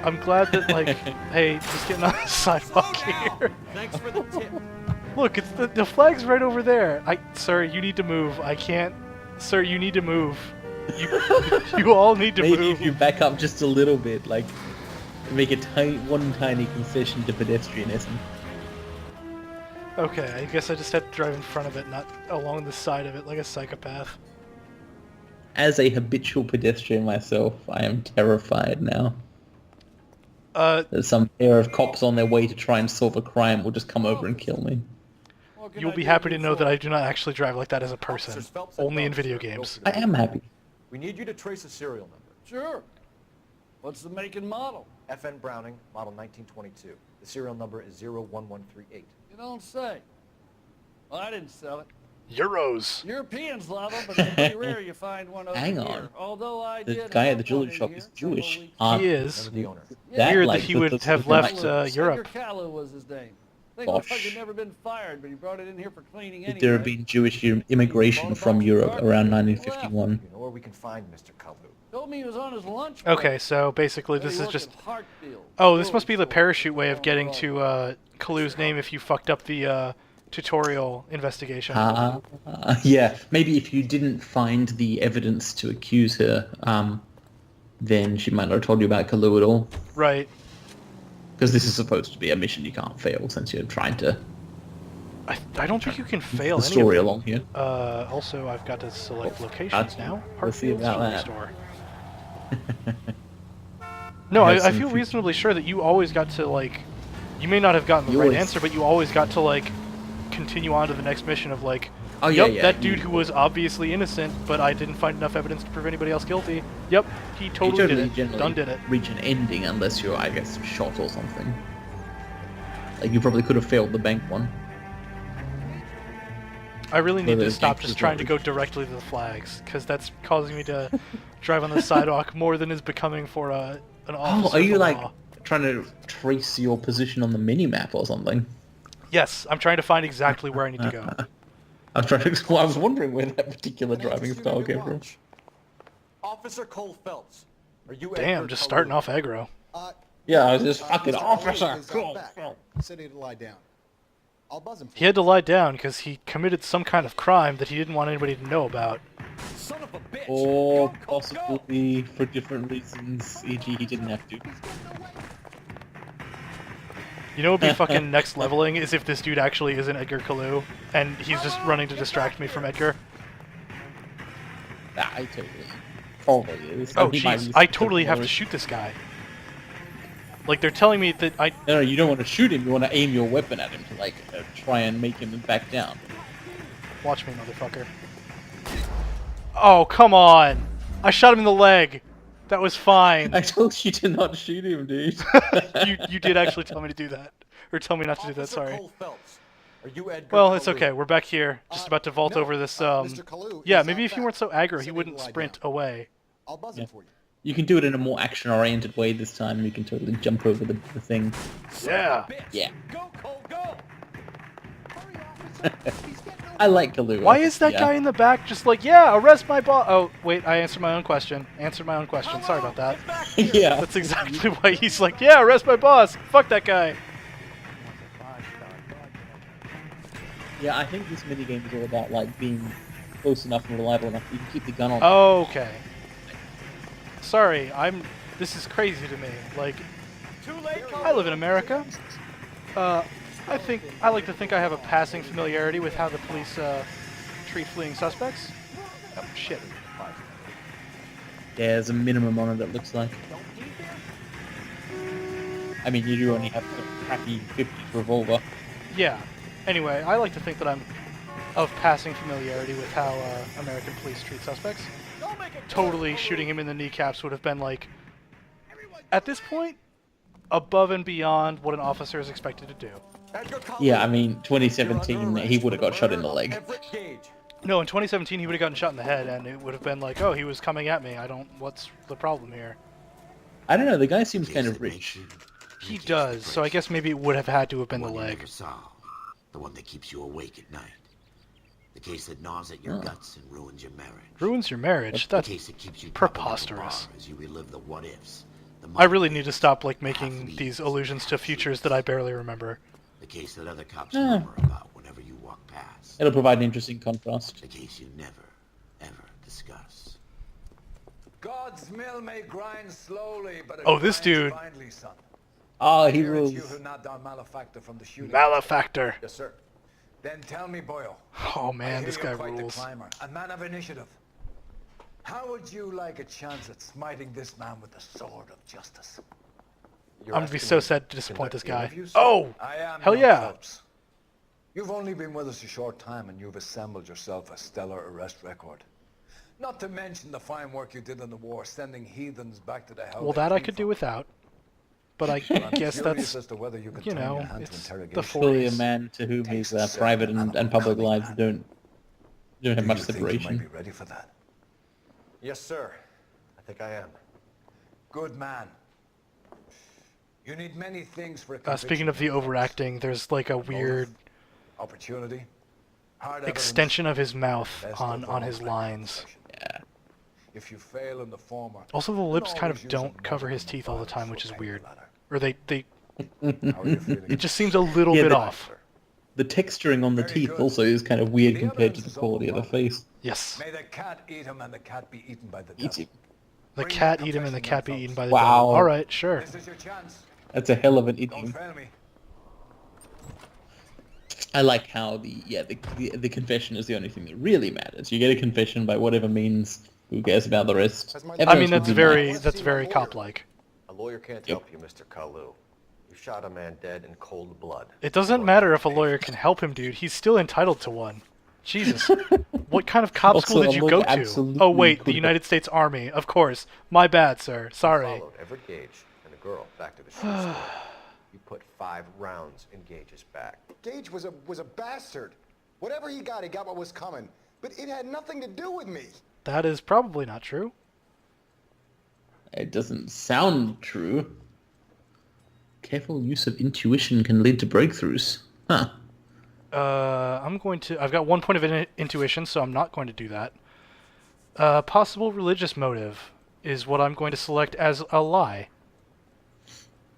Speaker 1: I'm glad that, like, hey, just getting on the sidewalk here.
Speaker 7: Thanks for the tip.
Speaker 1: Look, it's the flag's right over there. Sir, you need to move. I can't... Sir, you need to move. You all need to move.
Speaker 2: Maybe if you back up just a little bit, like, make a one tiny concession to pedestrianism.
Speaker 1: Okay, I guess I just have to drive in front of it, not along the side of it like a psychopath.
Speaker 2: As a habitual pedestrian myself, I am terrified now. There's some pair of cops on their way to try and solve a crime will just come over and kill me.
Speaker 1: You'll be happy to know that I do not actually drive like that as a person. Only in video games.
Speaker 2: I am happy.
Speaker 4: We need you to trace a serial number.
Speaker 14: Sure. What's the make and model?
Speaker 4: FN Browning, model 1922. The serial number is 01138.
Speaker 14: You don't say. Well, I didn't sell it.
Speaker 1: Euros.
Speaker 14: Europeans love them, but it's pretty rare you find one over
Speaker 2: Hang
Speaker 14: here.
Speaker 2: on.
Speaker 14: Although I
Speaker 2: The
Speaker 14: did
Speaker 2: guy at
Speaker 14: have
Speaker 2: the jewelry
Speaker 14: one in
Speaker 2: shop
Speaker 14: here
Speaker 2: is Jewish.
Speaker 14: several weeks
Speaker 1: He
Speaker 14: ago.
Speaker 1: is.
Speaker 4: The owner.
Speaker 1: Weird
Speaker 2: like,
Speaker 1: that he would have
Speaker 2: the
Speaker 1: left
Speaker 2: night-
Speaker 1: Europe.
Speaker 14: Kalu was his name. Think
Speaker 2: Bosh.
Speaker 14: looks like he'd never been fired, but he brought it in here for cleaning anyway.
Speaker 2: There have been Jewish immigration from Europe around 1951.
Speaker 4: You know where we can find Mr. Kalu.
Speaker 14: Told me he was on his lunch break.
Speaker 1: Okay, so basically this
Speaker 14: He
Speaker 1: is
Speaker 14: worked
Speaker 1: just...
Speaker 14: at Hartfield.
Speaker 1: Oh, this must be the parachute way of getting to Kalu's name if you fucked up the tutorial investigation.
Speaker 2: Yeah, maybe if you didn't find the evidence to accuse her, then she might not have told you about Kalu at all.
Speaker 1: Right.
Speaker 2: Because this is supposed to be a mission you can't fail since you're trying to...
Speaker 1: I don't think you can fail
Speaker 2: the
Speaker 1: any
Speaker 2: story
Speaker 1: of them.
Speaker 2: along here.
Speaker 1: Also, I've got to select locations now.
Speaker 2: Let's see
Speaker 1: Hartfield's
Speaker 2: about
Speaker 1: jewelry
Speaker 2: that.
Speaker 1: store. No,
Speaker 2: I have
Speaker 1: I
Speaker 2: some
Speaker 1: feel
Speaker 2: few-
Speaker 1: reasonably sure that you always got to, like... You may not have gotten the
Speaker 2: You
Speaker 1: right
Speaker 2: always-
Speaker 1: answer, but you always got to, like, continue on to the next mission of, like...
Speaker 2: Oh, yeah,
Speaker 1: yep,
Speaker 2: yeah,
Speaker 1: that dude
Speaker 2: you-
Speaker 1: who was obviously innocent, but I didn't find enough evidence to prove anybody else guilty. Yep, he totally did it.
Speaker 2: generally
Speaker 1: Done did it.
Speaker 2: reach an ending unless you're, I guess, shot or something. Like, you probably could have failed the bank one.
Speaker 1: I really need to
Speaker 2: those
Speaker 1: stop
Speaker 2: gangsters
Speaker 1: just trying to
Speaker 2: don't
Speaker 1: go directly to the flags, because that's causing me to drive on the sidewalk more than is becoming for an
Speaker 2: Oh,
Speaker 1: officer
Speaker 2: are you
Speaker 1: of the
Speaker 2: like
Speaker 1: law.
Speaker 2: trying to trace your position on the mini-map or something?
Speaker 1: Yes, I'm trying to find exactly where I need to go.
Speaker 2: I'm trying to. Well, I was wondering where that particular driving style came from.
Speaker 4: Officer Cole Phelps. Are you
Speaker 1: Damn,
Speaker 4: Edgar
Speaker 1: just
Speaker 4: Kalu?
Speaker 1: starting off aggro.
Speaker 2: Yeah, I was just fucking
Speaker 15: Mr.
Speaker 2: officer.
Speaker 15: Kalu is out
Speaker 2: Cool.
Speaker 15: back. Said he'd lie down. I'll buzz him for
Speaker 1: He had to lie down because he committed some kind of crime that he didn't want anybody to know about.
Speaker 4: Son of a bitch!
Speaker 2: Or possibly for different reasons, e.g. he didn't have to.
Speaker 1: You know what would be fucking next leveling is if this dude actually isn't Edgar Kalu, and he's just running to distract me from Edgar.
Speaker 2: I totally. Probably is.
Speaker 1: Oh
Speaker 2: He might
Speaker 1: jeez,
Speaker 2: use
Speaker 1: I
Speaker 2: the
Speaker 1: totally have to
Speaker 2: technology.
Speaker 1: shoot this guy. Like, they're telling me that I...
Speaker 2: No, you don't want to shoot him, you want to aim your weapon at him to, like, try and make him back down.
Speaker 1: Watch me, motherfucker. Oh, come on! I shot him in the leg! That was fine.
Speaker 2: I told you to not shoot him, dude.
Speaker 1: you did actually tell me to do that. Or tell me not to do that,
Speaker 4: Officer
Speaker 1: sorry.
Speaker 4: Cole Phelps. Are you Edgar
Speaker 1: Well, it's
Speaker 4: Kalu?
Speaker 1: okay. We're back here. Just about to vault
Speaker 15: no,
Speaker 1: over this,
Speaker 15: Mr. Kalu
Speaker 1: Yeah,
Speaker 15: is
Speaker 1: maybe
Speaker 15: out
Speaker 1: if you
Speaker 15: back.
Speaker 1: weren't so aggro, he
Speaker 15: Said
Speaker 1: wouldn't
Speaker 15: he'd lie
Speaker 1: sprint
Speaker 15: down.
Speaker 1: away.
Speaker 15: I'll buzz him for you.
Speaker 2: You can do it in a more action-oriented way this time. You can totally jump over the thing.
Speaker 1: Yeah.
Speaker 2: Yeah.
Speaker 4: Go, Cole, go!
Speaker 2: I like Kalu.
Speaker 1: Why is that
Speaker 2: yeah.
Speaker 1: guy in the back just like, yeah, arrest my boss? Oh, wait, I answered my own question. Sorry about that.
Speaker 2: Yeah.
Speaker 1: That's exactly why he's like, yeah, arrest my boss. Fuck that guy.
Speaker 2: Yeah, I think this minigame is all about, like, being close enough and reliable enough. You can keep the gun on.
Speaker 1: Okay. sorry, this is crazy to me. Like, I live in America. I like to think I have a passing familiarity with how the police treat fleeing suspects. Oh shit.
Speaker 2: Yeah, there's a minimum on it, it looks like. I mean, you do only have the crappy 50s revolver.
Speaker 1: Yeah. Anyway, I like to think that I'm of passing familiarity with how American police treat suspects. Totally shooting him in the kneecaps would have been like, at this point, above and beyond what an officer is expected to do.
Speaker 2: Yeah, I mean, 2017, he would have got shot in the leg.
Speaker 1: No, in 2017 he would have gotten shot in the head, and it would have been like, oh, he was coming at me. What's the problem here?
Speaker 2: I don't know, the guy seems kind of rich.
Speaker 1: He does, so I guess maybe it would have had to have been the leg.
Speaker 3: The one that keeps you awake at night. The case that gnaws at your guts and ruins your marriage.
Speaker 1: Ruins your marriage? That's
Speaker 3: the case that keeps you
Speaker 1: preposterous.
Speaker 3: as you relive the what ifs.
Speaker 1: I really need to stop like making these allusions to futures that I barely remember.
Speaker 3: The case that other cops murmur about whenever you walk past.
Speaker 2: It'll provide an interesting contrast.
Speaker 3: The case you never, ever discuss.
Speaker 16: God's mill may grind slowly, but
Speaker 1: oh, this dude.
Speaker 16: Finally, son.
Speaker 2: Oh, he rules.
Speaker 16: You who not done malefactor from the shooting.
Speaker 1: Malefactor.
Speaker 16: Yes, sir. Then tell me, Boyle.
Speaker 1: Oh man, this guy
Speaker 16: quite
Speaker 1: rules.
Speaker 16: The climber, a man of initiative. How would you like a chance at smiting this man with the sword of justice?
Speaker 1: I'm gonna be so sad to disappoint this guy. Oh, hell yeah!
Speaker 16: Phelps. You've only been with us a short time, and you've assembled yourself a stellar arrest record. Not to mention the fine work you did in the war, sending heathens back to the hell.
Speaker 1: Well, that I could do without. But I guess that's, you know, it's the 40s.
Speaker 2: Surely a man to whom his private and public lives don't have much separation.
Speaker 16: You might be ready for that?
Speaker 6: Yes, sir. I think I am.
Speaker 16: Good man. You need many things for a
Speaker 1: speaking of the overacting, there's like a weird
Speaker 16: opportunity,
Speaker 1: extension of his mouth on his lines.
Speaker 2: Yeah.
Speaker 16: If you fail in the former,
Speaker 1: also, the lips kind of don't cover his teeth all the time, which is weird. Or they it just seems a little bit off.
Speaker 2: The texturing on the teeth also is kind of weird compared to the quality of the face.
Speaker 1: Yes.
Speaker 16: May the cat eat him and the cat be eaten by the devil.
Speaker 1: The cat eat him and the cat be eaten by the
Speaker 2: wow.
Speaker 1: devil. All right, sure.
Speaker 16: This is your chance.
Speaker 2: That's a hell of an idiom.
Speaker 16: Don't fail me.
Speaker 2: I like how the confession is the only thing that really matters. You get a confession by whatever means. Who cares about the rest?
Speaker 1: I mean, that's very cop-like.
Speaker 6: A lawyer can't help you, Mr. Kalu. You shot a man dead in cold blood.
Speaker 1: It doesn't matter if a lawyer can help him, dude. He's still entitled to one. Jesus. What kind of cop school did you go to? Oh, wait, the United States Army. Of course. My bad, sir. Sorry.
Speaker 6: You followed Everett Gage and the girl back to the shoe store. You put 5 rounds in Gage's back.
Speaker 15: Gage was a bastard. Whatever he got what was coming. But it had nothing to do with me.
Speaker 1: That is probably not true.
Speaker 2: It doesn't sound true. Careful use of intuition can lead to breakthroughs. Huh.
Speaker 1: I've got 1 point of intuition, so I'm not going to do that. Possible religious motive is what I'm going to select as a lie.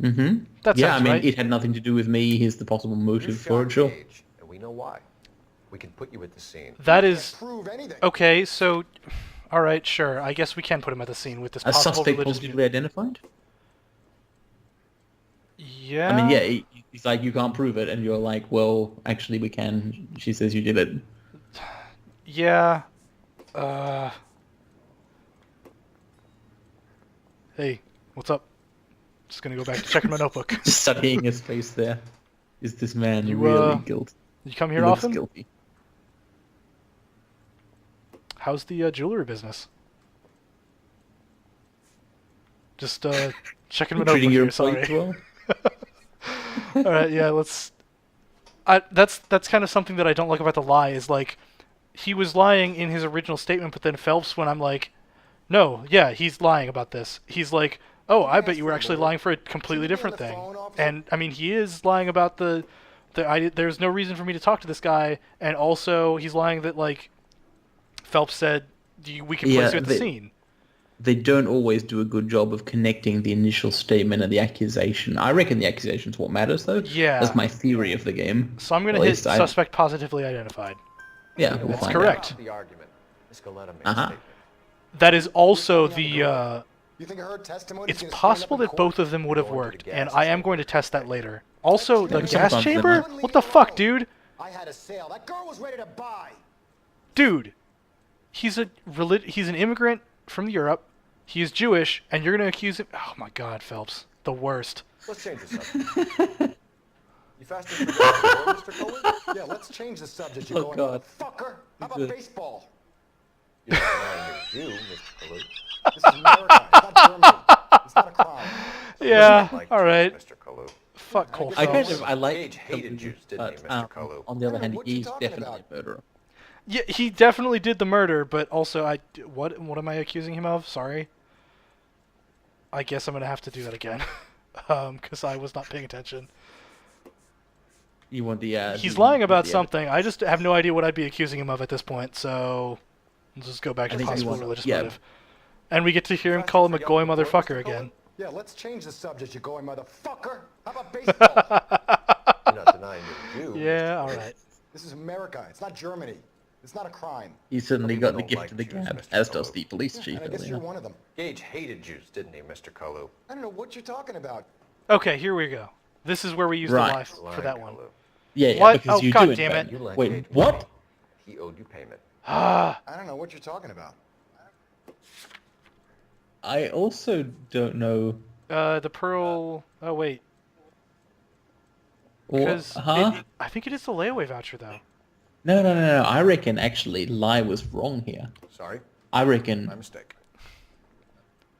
Speaker 2: Mm-hmm.
Speaker 1: Yeah,
Speaker 2: I mean,
Speaker 1: right.
Speaker 2: It had nothing to do with me. Here's the possible motive for it, sure.
Speaker 6: Gage, and we know why. We can put you at the scene.
Speaker 1: That is...
Speaker 15: prove anything.
Speaker 1: Okay, so... Alright, sure. I guess we can put him at the scene with this possible
Speaker 2: suspect
Speaker 1: religious...
Speaker 2: positively identified?
Speaker 1: Yeah...
Speaker 2: I mean, yeah, he's like, you can't prove it, and you're like, well, actually we can. She says you did it.
Speaker 1: Yeah... Hey, what's up? Just gonna go back to checking my notebook.
Speaker 2: Studying his face there. Is this man
Speaker 1: You,
Speaker 2: really guilty?
Speaker 1: You come here
Speaker 2: He looks
Speaker 1: often?
Speaker 2: Guilty.
Speaker 1: How's the jewelry business? Just checking my notebook
Speaker 2: Treating your
Speaker 1: here, sorry.
Speaker 2: employees well?
Speaker 1: Alright, yeah, let's... That's kind of something that I don't like about the lie, is like, he was lying in his original statement, but then Phelps, when I'm like, no, yeah, he's lying about this. He's like, oh, I bet you were actually lying for a completely different thing. And, I mean, he is lying about there's no reason for me to talk to this guy, and also he's lying that, like, Phelps said, we can place you at the scene.
Speaker 2: They don't always do a good job of connecting the initial statement and the accusation. I reckon the accusation's what matters, though.
Speaker 1: Yeah.
Speaker 2: That's my theory of the game.
Speaker 1: So I'm going to hit suspect positively identified.
Speaker 2: Yeah, we'll
Speaker 1: That's
Speaker 2: find
Speaker 1: correct.
Speaker 6: The argument. Miss Galetta made
Speaker 2: Uh-huh.
Speaker 6: a statement.
Speaker 1: That is also the
Speaker 15: You think her testimony?
Speaker 1: It's possible that both of them would have worked, and I am going to test that later. Also, the gas chamber? What the fuck, dude?
Speaker 15: I had a sale. That girl was ready to buy.
Speaker 1: Dude, he's an immigrant from Europe. He is Jewish, and you're gonna accuse him? Oh my God, Phelps, the worst.
Speaker 4: Let's change the subject. You fasting for God, Mr. Cohen?
Speaker 15: Yeah, let's change the subject.
Speaker 2: Oh, God.
Speaker 15: Fucker. How about baseball?
Speaker 4: You're denying you do, Mr. Kalu. This is America. It's not Germany. It's not a crime.
Speaker 1: Yeah, all right.
Speaker 4: Mr. Kalu.
Speaker 1: Fuck Cole
Speaker 2: I
Speaker 1: Phelps.
Speaker 2: kind of, I like
Speaker 4: Gage hated Jews, didn't he,
Speaker 2: but,
Speaker 4: Mr. Kalu?
Speaker 2: on the other hand,
Speaker 15: What you
Speaker 2: he's
Speaker 15: talking
Speaker 2: definitely
Speaker 15: about?
Speaker 2: a murderer.
Speaker 1: Yeah, he definitely did the murder, but also what am I accusing him of? Sorry. I guess I'm gonna have to do that again, because I was not paying attention.
Speaker 2: You want the?
Speaker 1: He's lying about something. I just have no idea what I'd be accusing him of at this point. So let's just go back to possible religious motive, and we get to hear him call him a goy motherfucker again.
Speaker 15: Yeah, let's change the subject, you going motherfucker. How about baseball?
Speaker 4: You're not denying you're a Jew.
Speaker 1: Yeah, all right.
Speaker 15: This is America. It's not Germany. It's not a crime.
Speaker 2: He certainly got the gift of the gab, as does the police chief.
Speaker 15: And I guess you're one of them.
Speaker 4: Gage hated Jews, didn't he, Mr. Kalu?
Speaker 15: I don't know what you're talking about.
Speaker 1: Okay, here we go. This is where we use the lie for that one.
Speaker 2: Yeah,
Speaker 1: What?
Speaker 2: because
Speaker 1: Oh,
Speaker 2: you
Speaker 1: God
Speaker 2: do
Speaker 1: damn
Speaker 2: it.
Speaker 1: it.
Speaker 2: Wait, what?
Speaker 4: He owed you payment.
Speaker 1: Ah.
Speaker 15: I don't know what you're talking about.
Speaker 2: I also don't know.
Speaker 1: The pearl. Oh wait. Because I think it is the layaway voucher though.
Speaker 2: No. I reckon actually Lai was wrong here.
Speaker 4: Sorry?
Speaker 2: I reckon.
Speaker 4: My mistake.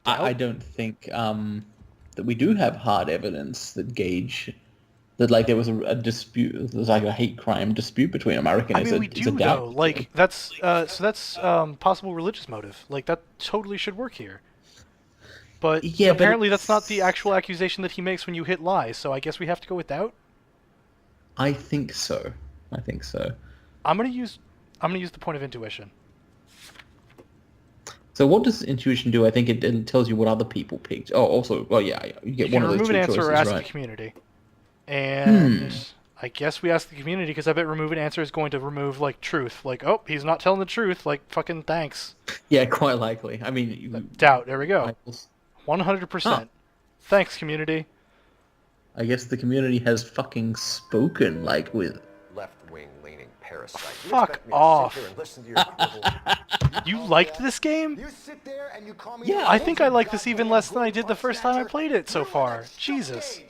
Speaker 2: I don't think that we do have hard evidence that Gage, that like there was a dispute, there was like a hate crime dispute between them. I reckon
Speaker 1: I
Speaker 2: it's
Speaker 1: mean,
Speaker 2: a,
Speaker 1: we
Speaker 2: it's a
Speaker 1: do
Speaker 2: doubt.
Speaker 1: though. Like that's possible religious motive. Like that totally should work here. But
Speaker 2: Yeah, but
Speaker 1: apparently that's not the actual accusation that he makes when you hit lie. So I guess we have to go with doubt.
Speaker 2: I think so.
Speaker 1: I'm gonna use the point of intuition.
Speaker 2: So what does intuition do? I think it tells you what other people picked. Oh, also, well, yeah, you get
Speaker 1: You
Speaker 2: one
Speaker 1: can
Speaker 2: of those
Speaker 1: remove
Speaker 2: two
Speaker 1: an answer
Speaker 2: choices,
Speaker 1: or ask
Speaker 2: right?
Speaker 1: the community. And I guess we ask the community because I bet remove an answer is going to remove like truth. Like, oh, he's not telling the truth. Like, fucking thanks.
Speaker 2: Yeah, quite likely. I mean,
Speaker 1: doubt. There we go. 100%. Thanks, community.
Speaker 2: I guess the community has fucking spoken, like with
Speaker 4: Left-wing leaning parasite. You
Speaker 1: Fuck
Speaker 4: expect me to
Speaker 1: off.
Speaker 4: sit here and listen to your quibble?
Speaker 1: You liked this game?
Speaker 15: You sit there and you call me.
Speaker 1: Yeah, I think I like this even less than I did the first time I played it so far. Jesus.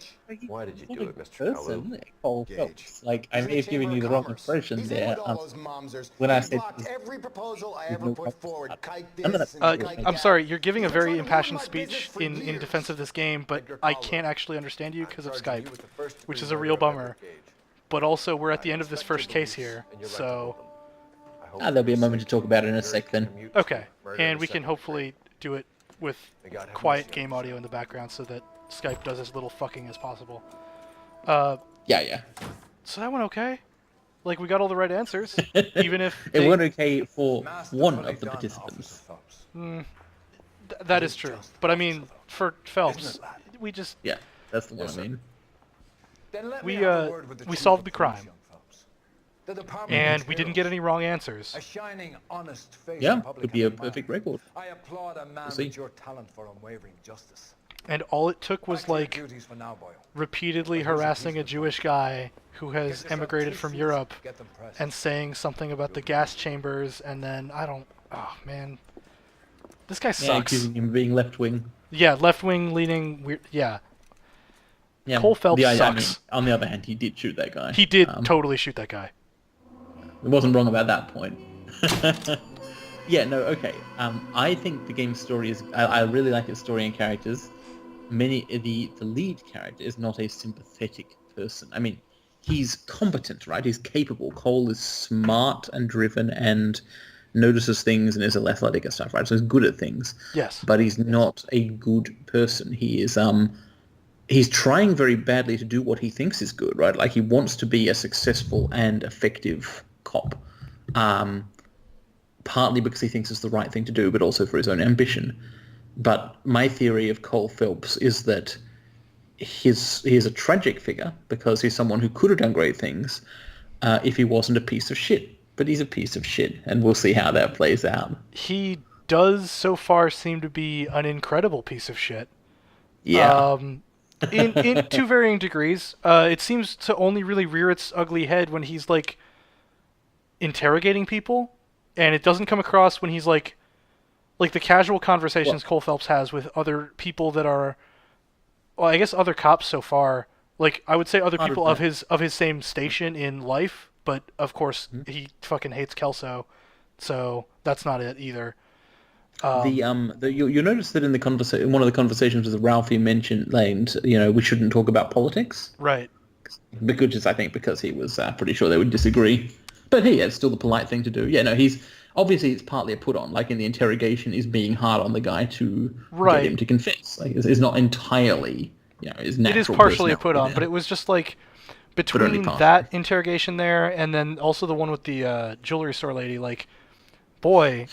Speaker 4: Why did you do it, Mr.
Speaker 2: person.
Speaker 4: Kalu?
Speaker 2: Like I may have given you the wrong impression there. When I said
Speaker 15: every proposal I ever put forward, kike
Speaker 2: I'm
Speaker 15: this
Speaker 2: gonna-
Speaker 15: and kike
Speaker 1: I'm
Speaker 15: that.
Speaker 1: sorry, you're giving a very
Speaker 15: You've been
Speaker 1: impassioned
Speaker 15: trying to ruin my
Speaker 1: speech
Speaker 15: business for
Speaker 1: in
Speaker 15: years.
Speaker 1: defense of this game, but I can't actually understand you because of
Speaker 4: Charging you
Speaker 1: Skype,
Speaker 4: with the first-degree
Speaker 1: which is a
Speaker 4: murder
Speaker 1: real
Speaker 4: of Edward
Speaker 1: bummer.
Speaker 4: Gage.
Speaker 1: But also, we're at the end of this
Speaker 4: respect your
Speaker 1: first case
Speaker 4: beliefs
Speaker 1: here,
Speaker 4: and your right to
Speaker 1: so...
Speaker 4: hold them. I hope
Speaker 2: there'll be a
Speaker 4: for
Speaker 2: moment to
Speaker 4: your
Speaker 2: talk about it in a
Speaker 4: sake
Speaker 2: sec then.
Speaker 4: commute to
Speaker 1: Okay,
Speaker 4: murder
Speaker 1: and
Speaker 4: in
Speaker 1: we
Speaker 4: the
Speaker 1: can
Speaker 4: second
Speaker 1: hopefully do it with
Speaker 4: May God have
Speaker 1: quiet
Speaker 4: mercy on
Speaker 1: game
Speaker 4: your
Speaker 1: audio
Speaker 4: soul.
Speaker 1: in the background so that Skype does as little fucking as possible.
Speaker 2: yeah.
Speaker 1: So that went okay. Like, we got all the right answers, even if
Speaker 2: It
Speaker 1: they...
Speaker 2: went okay for one of the participants.
Speaker 1: That is true. But I mean, for Phelps, we just...
Speaker 2: Yeah, that's the one I mean.
Speaker 16: Then let me
Speaker 1: We,
Speaker 16: have a word with the
Speaker 1: we
Speaker 16: chief
Speaker 1: solved
Speaker 16: of
Speaker 1: the
Speaker 16: police,
Speaker 1: crime.
Speaker 16: young Phelps. The department
Speaker 1: And
Speaker 16: is
Speaker 1: we didn't
Speaker 16: heroes.
Speaker 1: get any wrong answers.
Speaker 16: A shining, honest face
Speaker 2: Yeah,
Speaker 16: in public
Speaker 2: could be a
Speaker 16: and in mind.
Speaker 2: perfect record.
Speaker 16: I applaud a man
Speaker 2: see.
Speaker 16: with your talent for unwavering justice.
Speaker 1: And all it took was,
Speaker 16: Back to your
Speaker 1: like,
Speaker 16: duties for now, boy.
Speaker 1: repeatedly
Speaker 16: Here's a
Speaker 1: harassing
Speaker 16: piece
Speaker 1: a
Speaker 16: of
Speaker 1: Jewish guy who has
Speaker 16: yourself
Speaker 1: emigrated
Speaker 16: 2
Speaker 1: from
Speaker 16: seats,
Speaker 1: Europe
Speaker 16: get them pressed.
Speaker 1: and saying something about the gas chambers, and then, I don't... Oh, man. This guy
Speaker 2: Yeah,
Speaker 1: sucks.
Speaker 2: accusing him of being left wing.
Speaker 1: Yeah, left-wing leaning... Weird, yeah.
Speaker 2: Yeah,
Speaker 1: Cole Phelps
Speaker 2: I mean,
Speaker 1: sucks.
Speaker 2: on the other hand, he did shoot that guy.
Speaker 1: He did totally shoot that guy.
Speaker 2: It wasn't wrong about that point. Yeah, no, okay. I think the game's story is... I really like its story and characters. The lead character is not a sympathetic person. I mean, he's competent, right? He's capable. Cole is smart and driven and notices things and is athletic and stuff, right? So he's good at things.
Speaker 1: Yes.
Speaker 2: But he's not a good person. He is... He's trying very badly to do what he thinks is good, right? Like, he wants to be a successful and effective cop. Partly because he thinks it's the right thing to do, but also for his own ambition. But my theory of Cole Phelps is that he is a tragic figure because he's someone who could have done great things if he wasn't a piece of shit. But he's a piece of shit, and we'll see how that plays out.
Speaker 1: He does so far seem to be an incredible piece of shit.
Speaker 2: Yeah.
Speaker 1: In to varying degrees. It seems to only really rear its ugly head when he's like interrogating people, and it doesn't come across when he's like the casual conversations Cole Phelps has with other people that are, well, I guess other cops so far. Like, I would say other people of his same station in life, but of course he fucking hates Kelso, so that's not it either.
Speaker 2: You notice that in the one of the conversations with Ralphie mentioned, we shouldn't talk about politics.
Speaker 1: Right.
Speaker 2: Because he was pretty sure they would disagree. But hey, it's still the polite thing to do. Yeah, no, he's obviously it's partly a put on. Like in the interrogation, he's being hard on the guy to get him to confess. Like it's not entirely, his natural.
Speaker 1: It is partially a put on, but it was just like between that interrogation there and then also the one with the jewelry store lady. Like, boy,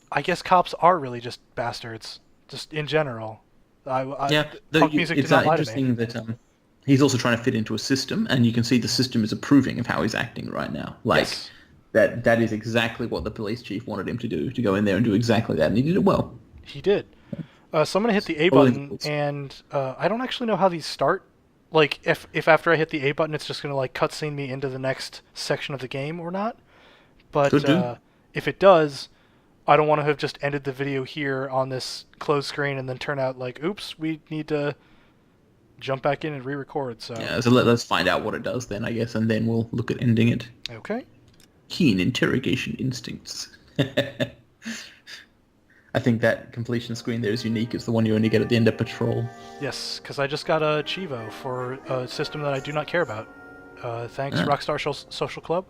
Speaker 1: I guess cops are really just bastards, just in general. Punk music did not lie to me.
Speaker 2: Interesting that he's also trying to fit into a system, and you can see the system is approving of how he's acting right now. Like, that is exactly what the police chief wanted him to do, to go in there and do exactly that, and he did it well.
Speaker 1: He did. So I'm going to hit the A button, and I don't actually know how these start. Like, if after I hit the A button, it's just going to, like, cutscene me into the next section of the game or not. But if it does, I don't want to have just ended the video here on this closed screen and then turn out like, oops, we need to jump back in and re-record. So
Speaker 2: let's find out what it does then, I guess, and then we'll look at ending it.
Speaker 1: Okay.
Speaker 2: Keen interrogation instincts. I think that completion screen there is unique. It's the one you only get at the end of Patrol.
Speaker 1: Yes, because I just got a Chivo for a system that I do not care about. Thanks, Rockstar Social Club.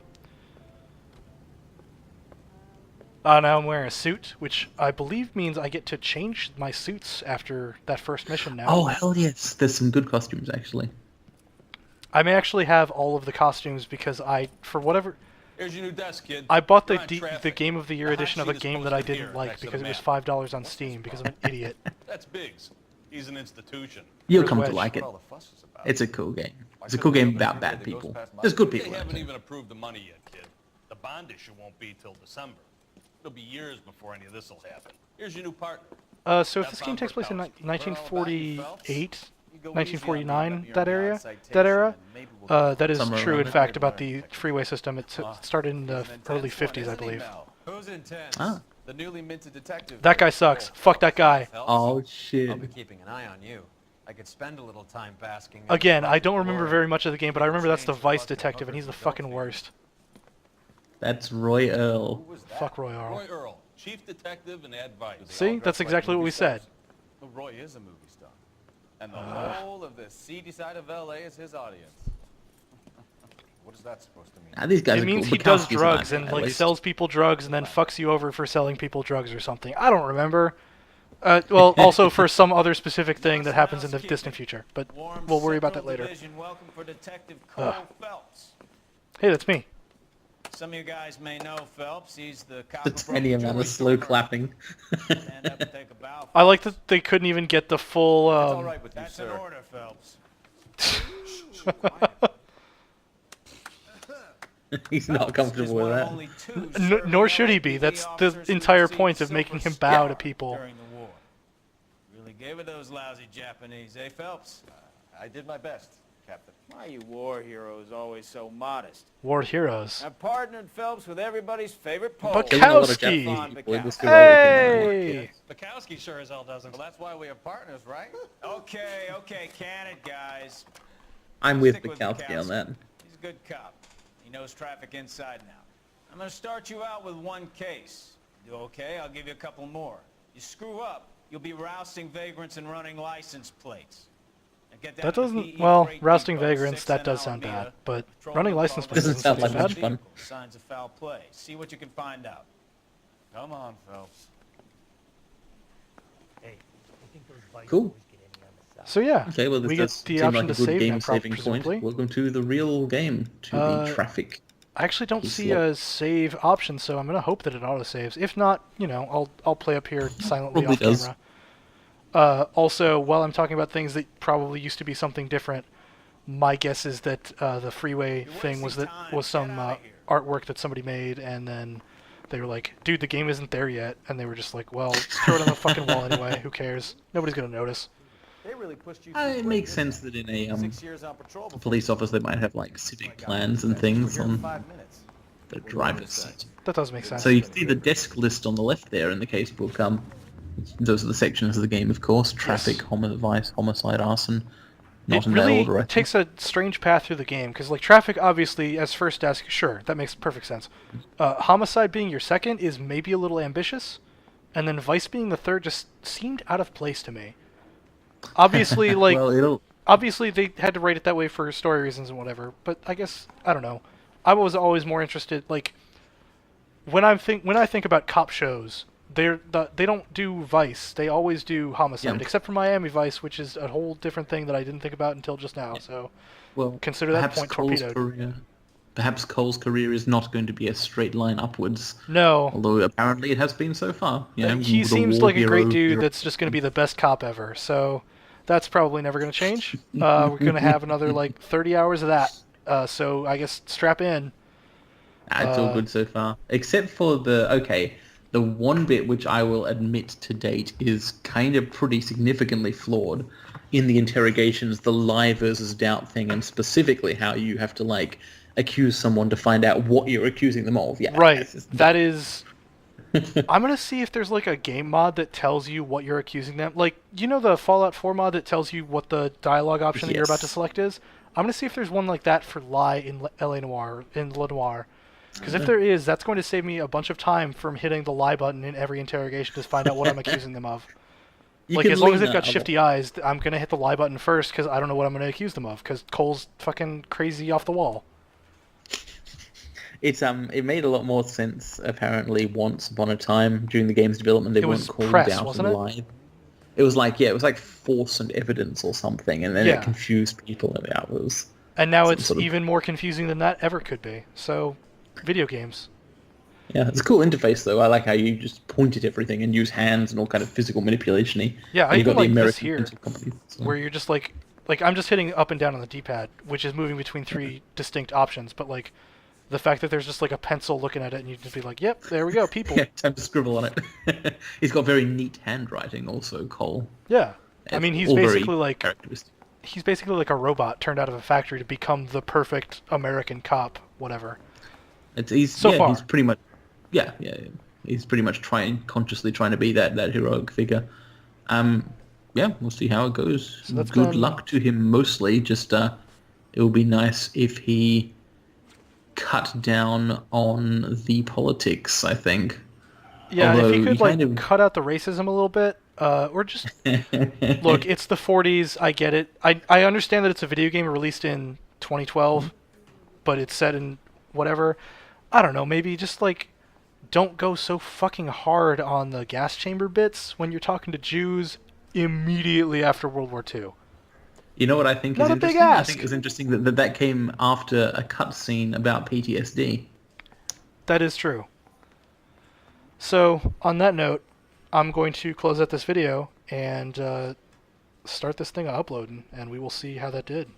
Speaker 1: Now I'm wearing a suit, which I believe means I get to change my suits after that first mission now.
Speaker 2: Oh, hell yes. There's some good costumes, actually.
Speaker 1: I may actually have all of the costumes because for whatever...
Speaker 8: Here's your new desk, kid.
Speaker 1: I bought the Game of the Year edition of a game that I didn't like because it was $5 on Steam because I'm an idiot.
Speaker 8: That's Biggs. He's an institution.
Speaker 2: You'll come to like it. It's a cool game. It's a cool game about bad people. There's good people.
Speaker 8: They haven't even approved the money yet, kid. The bond issue won't be till December. It'll be years before any of this will happen. Here's your new partner.
Speaker 1: So if this game takes place in 1948, 1949, that era, that is true, in fact, about the freeway system. It started in the early 50s, I believe.
Speaker 4: Who's intense? The newly minted detective.
Speaker 1: That guy sucks. Fuck that guy.
Speaker 2: Oh, shit.
Speaker 7: I'll be keeping an eye on you. I could spend a little time basking.
Speaker 1: Again, I don't remember very much of the game, but I remember that's the Vice detective, and he's the fucking worst.
Speaker 2: That's Roy Earl.
Speaker 1: Fuck Roy Earl.
Speaker 8: Roy Earl, chief detective and advice.
Speaker 1: See, that's exactly what we said.
Speaker 4: Well, Roy is a movie star. And the whole of the seedy side of LA is his audience.
Speaker 6: What is that supposed to mean?
Speaker 2: These guys
Speaker 1: it means he does drugs and like sells people drugs and then fucks you over for selling people drugs or something. I don't remember. Well, also for some other specific thing that happens in the distant future, but we'll worry about that later.
Speaker 5: Welcome for Detective Cole Phelps.
Speaker 1: Hey, that's me.
Speaker 5: Some of you guys may know Phelps. He's the cop.
Speaker 2: The tiny amount of slow clapping.
Speaker 5: Stand up and take a bow.
Speaker 1: I like that they couldn't even get the full.
Speaker 4: That's all right with you,
Speaker 5: That's
Speaker 4: sir.
Speaker 5: an order, Phelps.
Speaker 2: He's not comfortable with that.
Speaker 1: Nor should he be. That's the entire point of making him bow to people.
Speaker 5: During the war. Really gave it those lousy Japanese, eh, Phelps?
Speaker 6: I did my best, Captain.
Speaker 5: Why are you war heroes always so modest?
Speaker 1: War heroes.
Speaker 5: I partnered Phelps with everybody's favorite Pole.
Speaker 1: Bukowski!
Speaker 5: Hey!
Speaker 4: Bukowski sure as hell doesn't. Well, that's why we are partners, right?
Speaker 5: Okay, can it, guys?
Speaker 2: I'm with Bukowski on that.
Speaker 5: He's a good cop. He knows traffic inside and out. I'm going to start you out with one case. You do okay? I'll give you a couple more. You screw up, you'll be rousting vagrants and running license plates.
Speaker 1: That doesn't, well, rousting vagrants, that does sound bad, but running license plates
Speaker 2: doesn't sound like much fun.
Speaker 5: Signs of foul play. See what you can find out.
Speaker 6: Come on, Phelps.
Speaker 2: Cool.
Speaker 1: So yeah,
Speaker 2: okay, well,
Speaker 1: we
Speaker 2: this
Speaker 1: get the
Speaker 2: seem
Speaker 1: option
Speaker 2: like
Speaker 1: to
Speaker 2: a good
Speaker 1: save
Speaker 2: game
Speaker 1: now,
Speaker 2: saving
Speaker 1: presumably.
Speaker 2: point. Welcome to the real game, to the traffic.
Speaker 1: I actually don't see a save option, so I'm gonna hope that it autosaves. If not, you know, I'll play up here silently off camera. Also, while I'm talking about things that probably used to be something different, my guess is that the freeway thing was some artwork that somebody made, and then They were like, dude, the game isn't there yet. And they were just like, well, throw it on the fucking wall anyway. Who cares? Nobody's going to notice.
Speaker 6: They really pushed you.
Speaker 2: It makes sense that in a
Speaker 6: 6 years on patrol before
Speaker 2: police office they might have like civic plans and things on
Speaker 6: 5 minutes.
Speaker 2: the driver's seat.
Speaker 1: That does make sense.
Speaker 2: So you see the desk list on the left there in the casebook. Those are the sections of the game, of course. Traffic, homicide, arson. Not
Speaker 1: It
Speaker 2: in that
Speaker 1: really
Speaker 2: order, I think.
Speaker 1: takes a strange path through the game, because like traffic, obviously, as first desk, sure, that makes perfect sense. Homicide being your second is maybe a little ambitious, and then vice being the third just seemed out of place to me. Obviously, like, obviously they had to write it that way for story reasons and whatever, but I guess, I don't know. I was always more interested, like, when I think about cop shows, they don't do Vice. They always do Homicide,
Speaker 2: Yeah.
Speaker 1: except for Miami Vice, which is a whole different thing that I didn't think about until just now. So,
Speaker 2: Well,
Speaker 1: consider that
Speaker 2: perhaps
Speaker 1: point
Speaker 2: Cole's
Speaker 1: torpedoed.
Speaker 2: Perhaps Cole's career is not going to be a straight line upwards.
Speaker 1: No.
Speaker 2: Although apparently it has been so far. You know,
Speaker 1: He
Speaker 2: the
Speaker 1: seems
Speaker 2: war
Speaker 1: like a great
Speaker 2: hero-
Speaker 1: dude that's just going to be the best cop ever. So, that's probably never going to change. We're going to have another like 30 hours of that. So I guess strap in.
Speaker 2: It's all good so far. Except for the one bit which I will admit to date is kind of pretty significantly flawed in the interrogations, the lie versus doubt thing, and specifically how you have to like accuse someone to find out what you're accusing them of. Yeah,
Speaker 1: Right. That is... I'm going to see if there's like a game mod that tells you what you're accusing them. Like, you know the Fallout 4 mod that tells you what the dialogue option that you're about to
Speaker 2: Yes.
Speaker 1: select is? I'm going to see if there's one like that for lie in LA Noire, in Le Noire. Because if there is, that's going to save me a bunch of time from hitting the lie button in every interrogation to find out what I'm accusing them of.
Speaker 2: You
Speaker 1: Like,
Speaker 2: can
Speaker 1: as long as
Speaker 2: lean
Speaker 1: they've got
Speaker 2: that a
Speaker 1: shifty eyes, I'm going to hit the lie button first because I don't know what I'm going to accuse them of, because Cole's fucking crazy off the wall.
Speaker 2: It made a lot more sense apparently once upon a time during the game's development. They
Speaker 1: It
Speaker 2: weren't
Speaker 1: was
Speaker 2: called
Speaker 1: press,
Speaker 2: doubt
Speaker 1: wasn't
Speaker 2: and
Speaker 1: it?
Speaker 2: lie. It was like force and evidence or something, and then
Speaker 1: Yeah.
Speaker 2: it confused people. And that was
Speaker 1: And now
Speaker 2: some
Speaker 1: it's
Speaker 2: sort of-
Speaker 1: even more confusing than that ever could be. So, video games.
Speaker 2: Yeah, it's a cool interface though. I like how you just point at everything and use hands and all kind of physical manipulation-y.
Speaker 1: Yeah, I
Speaker 2: And
Speaker 1: even
Speaker 2: you've got the
Speaker 1: like this
Speaker 2: American
Speaker 1: here,
Speaker 2: pencil company. So.
Speaker 1: where you're just like I'm just hitting up and down on the D-pad, which is moving between three distinct options, but like, the fact that there's just like a pencil looking at it and you can just be like, yep, there we go, people.
Speaker 2: Yeah, time to scribble on it. He's got very neat handwriting also, Cole.
Speaker 1: Yeah. I mean, he's
Speaker 2: all very
Speaker 1: basically like
Speaker 2: characteristic.
Speaker 1: he's basically like a robot turned out of a factory to become the perfect American cop, whatever.
Speaker 2: He's
Speaker 1: So far.
Speaker 2: he's pretty much yeah. He's pretty much consciously trying to be that heroic figure. Yeah, we'll see how it goes.
Speaker 1: So that's
Speaker 2: Good
Speaker 1: been-
Speaker 2: luck to him mostly. Just it would be nice if he cut down on the politics, I think.
Speaker 1: Yeah,
Speaker 2: Although
Speaker 1: if you could like
Speaker 2: kind of-
Speaker 1: cut out the racism a little bit, or just look, it's the 40s. I get it. I understand that it's a video game released in 2012, but it's set in whatever. I don't know. Maybe just like don't go so fucking hard on the gas chamber bits when you're talking to Jews immediately after World War II.
Speaker 2: You know what I think
Speaker 1: Not
Speaker 2: is
Speaker 1: a big
Speaker 2: interesting? I
Speaker 1: ask.
Speaker 2: think it's interesting that came after a cutscene about PTSD.
Speaker 1: That is true. So, on that note, I'm going to close out this video and start this thing uploading, and we will see how that did.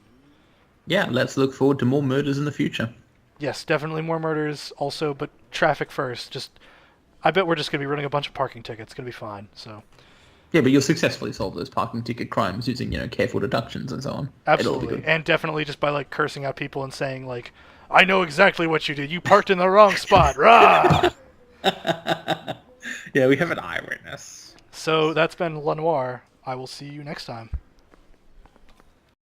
Speaker 2: Yeah, let's look forward to more murders in the future.
Speaker 1: Yes, definitely more murders also, but traffic first. I bet we're just going to be running a bunch of parking tickets. It's going to be fine, so...
Speaker 2: Yeah, but you'll successfully solve those parking ticket crimes using, careful deductions and so on. It'll be
Speaker 1: Absolutely.
Speaker 2: good.
Speaker 1: And definitely just by, like, cursing out people and saying, like, I know exactly what you did. You parked in the wrong spot. Rah!
Speaker 2: Yeah, we have an eyewitness.
Speaker 1: So that's been Le Noire. I will see you next time.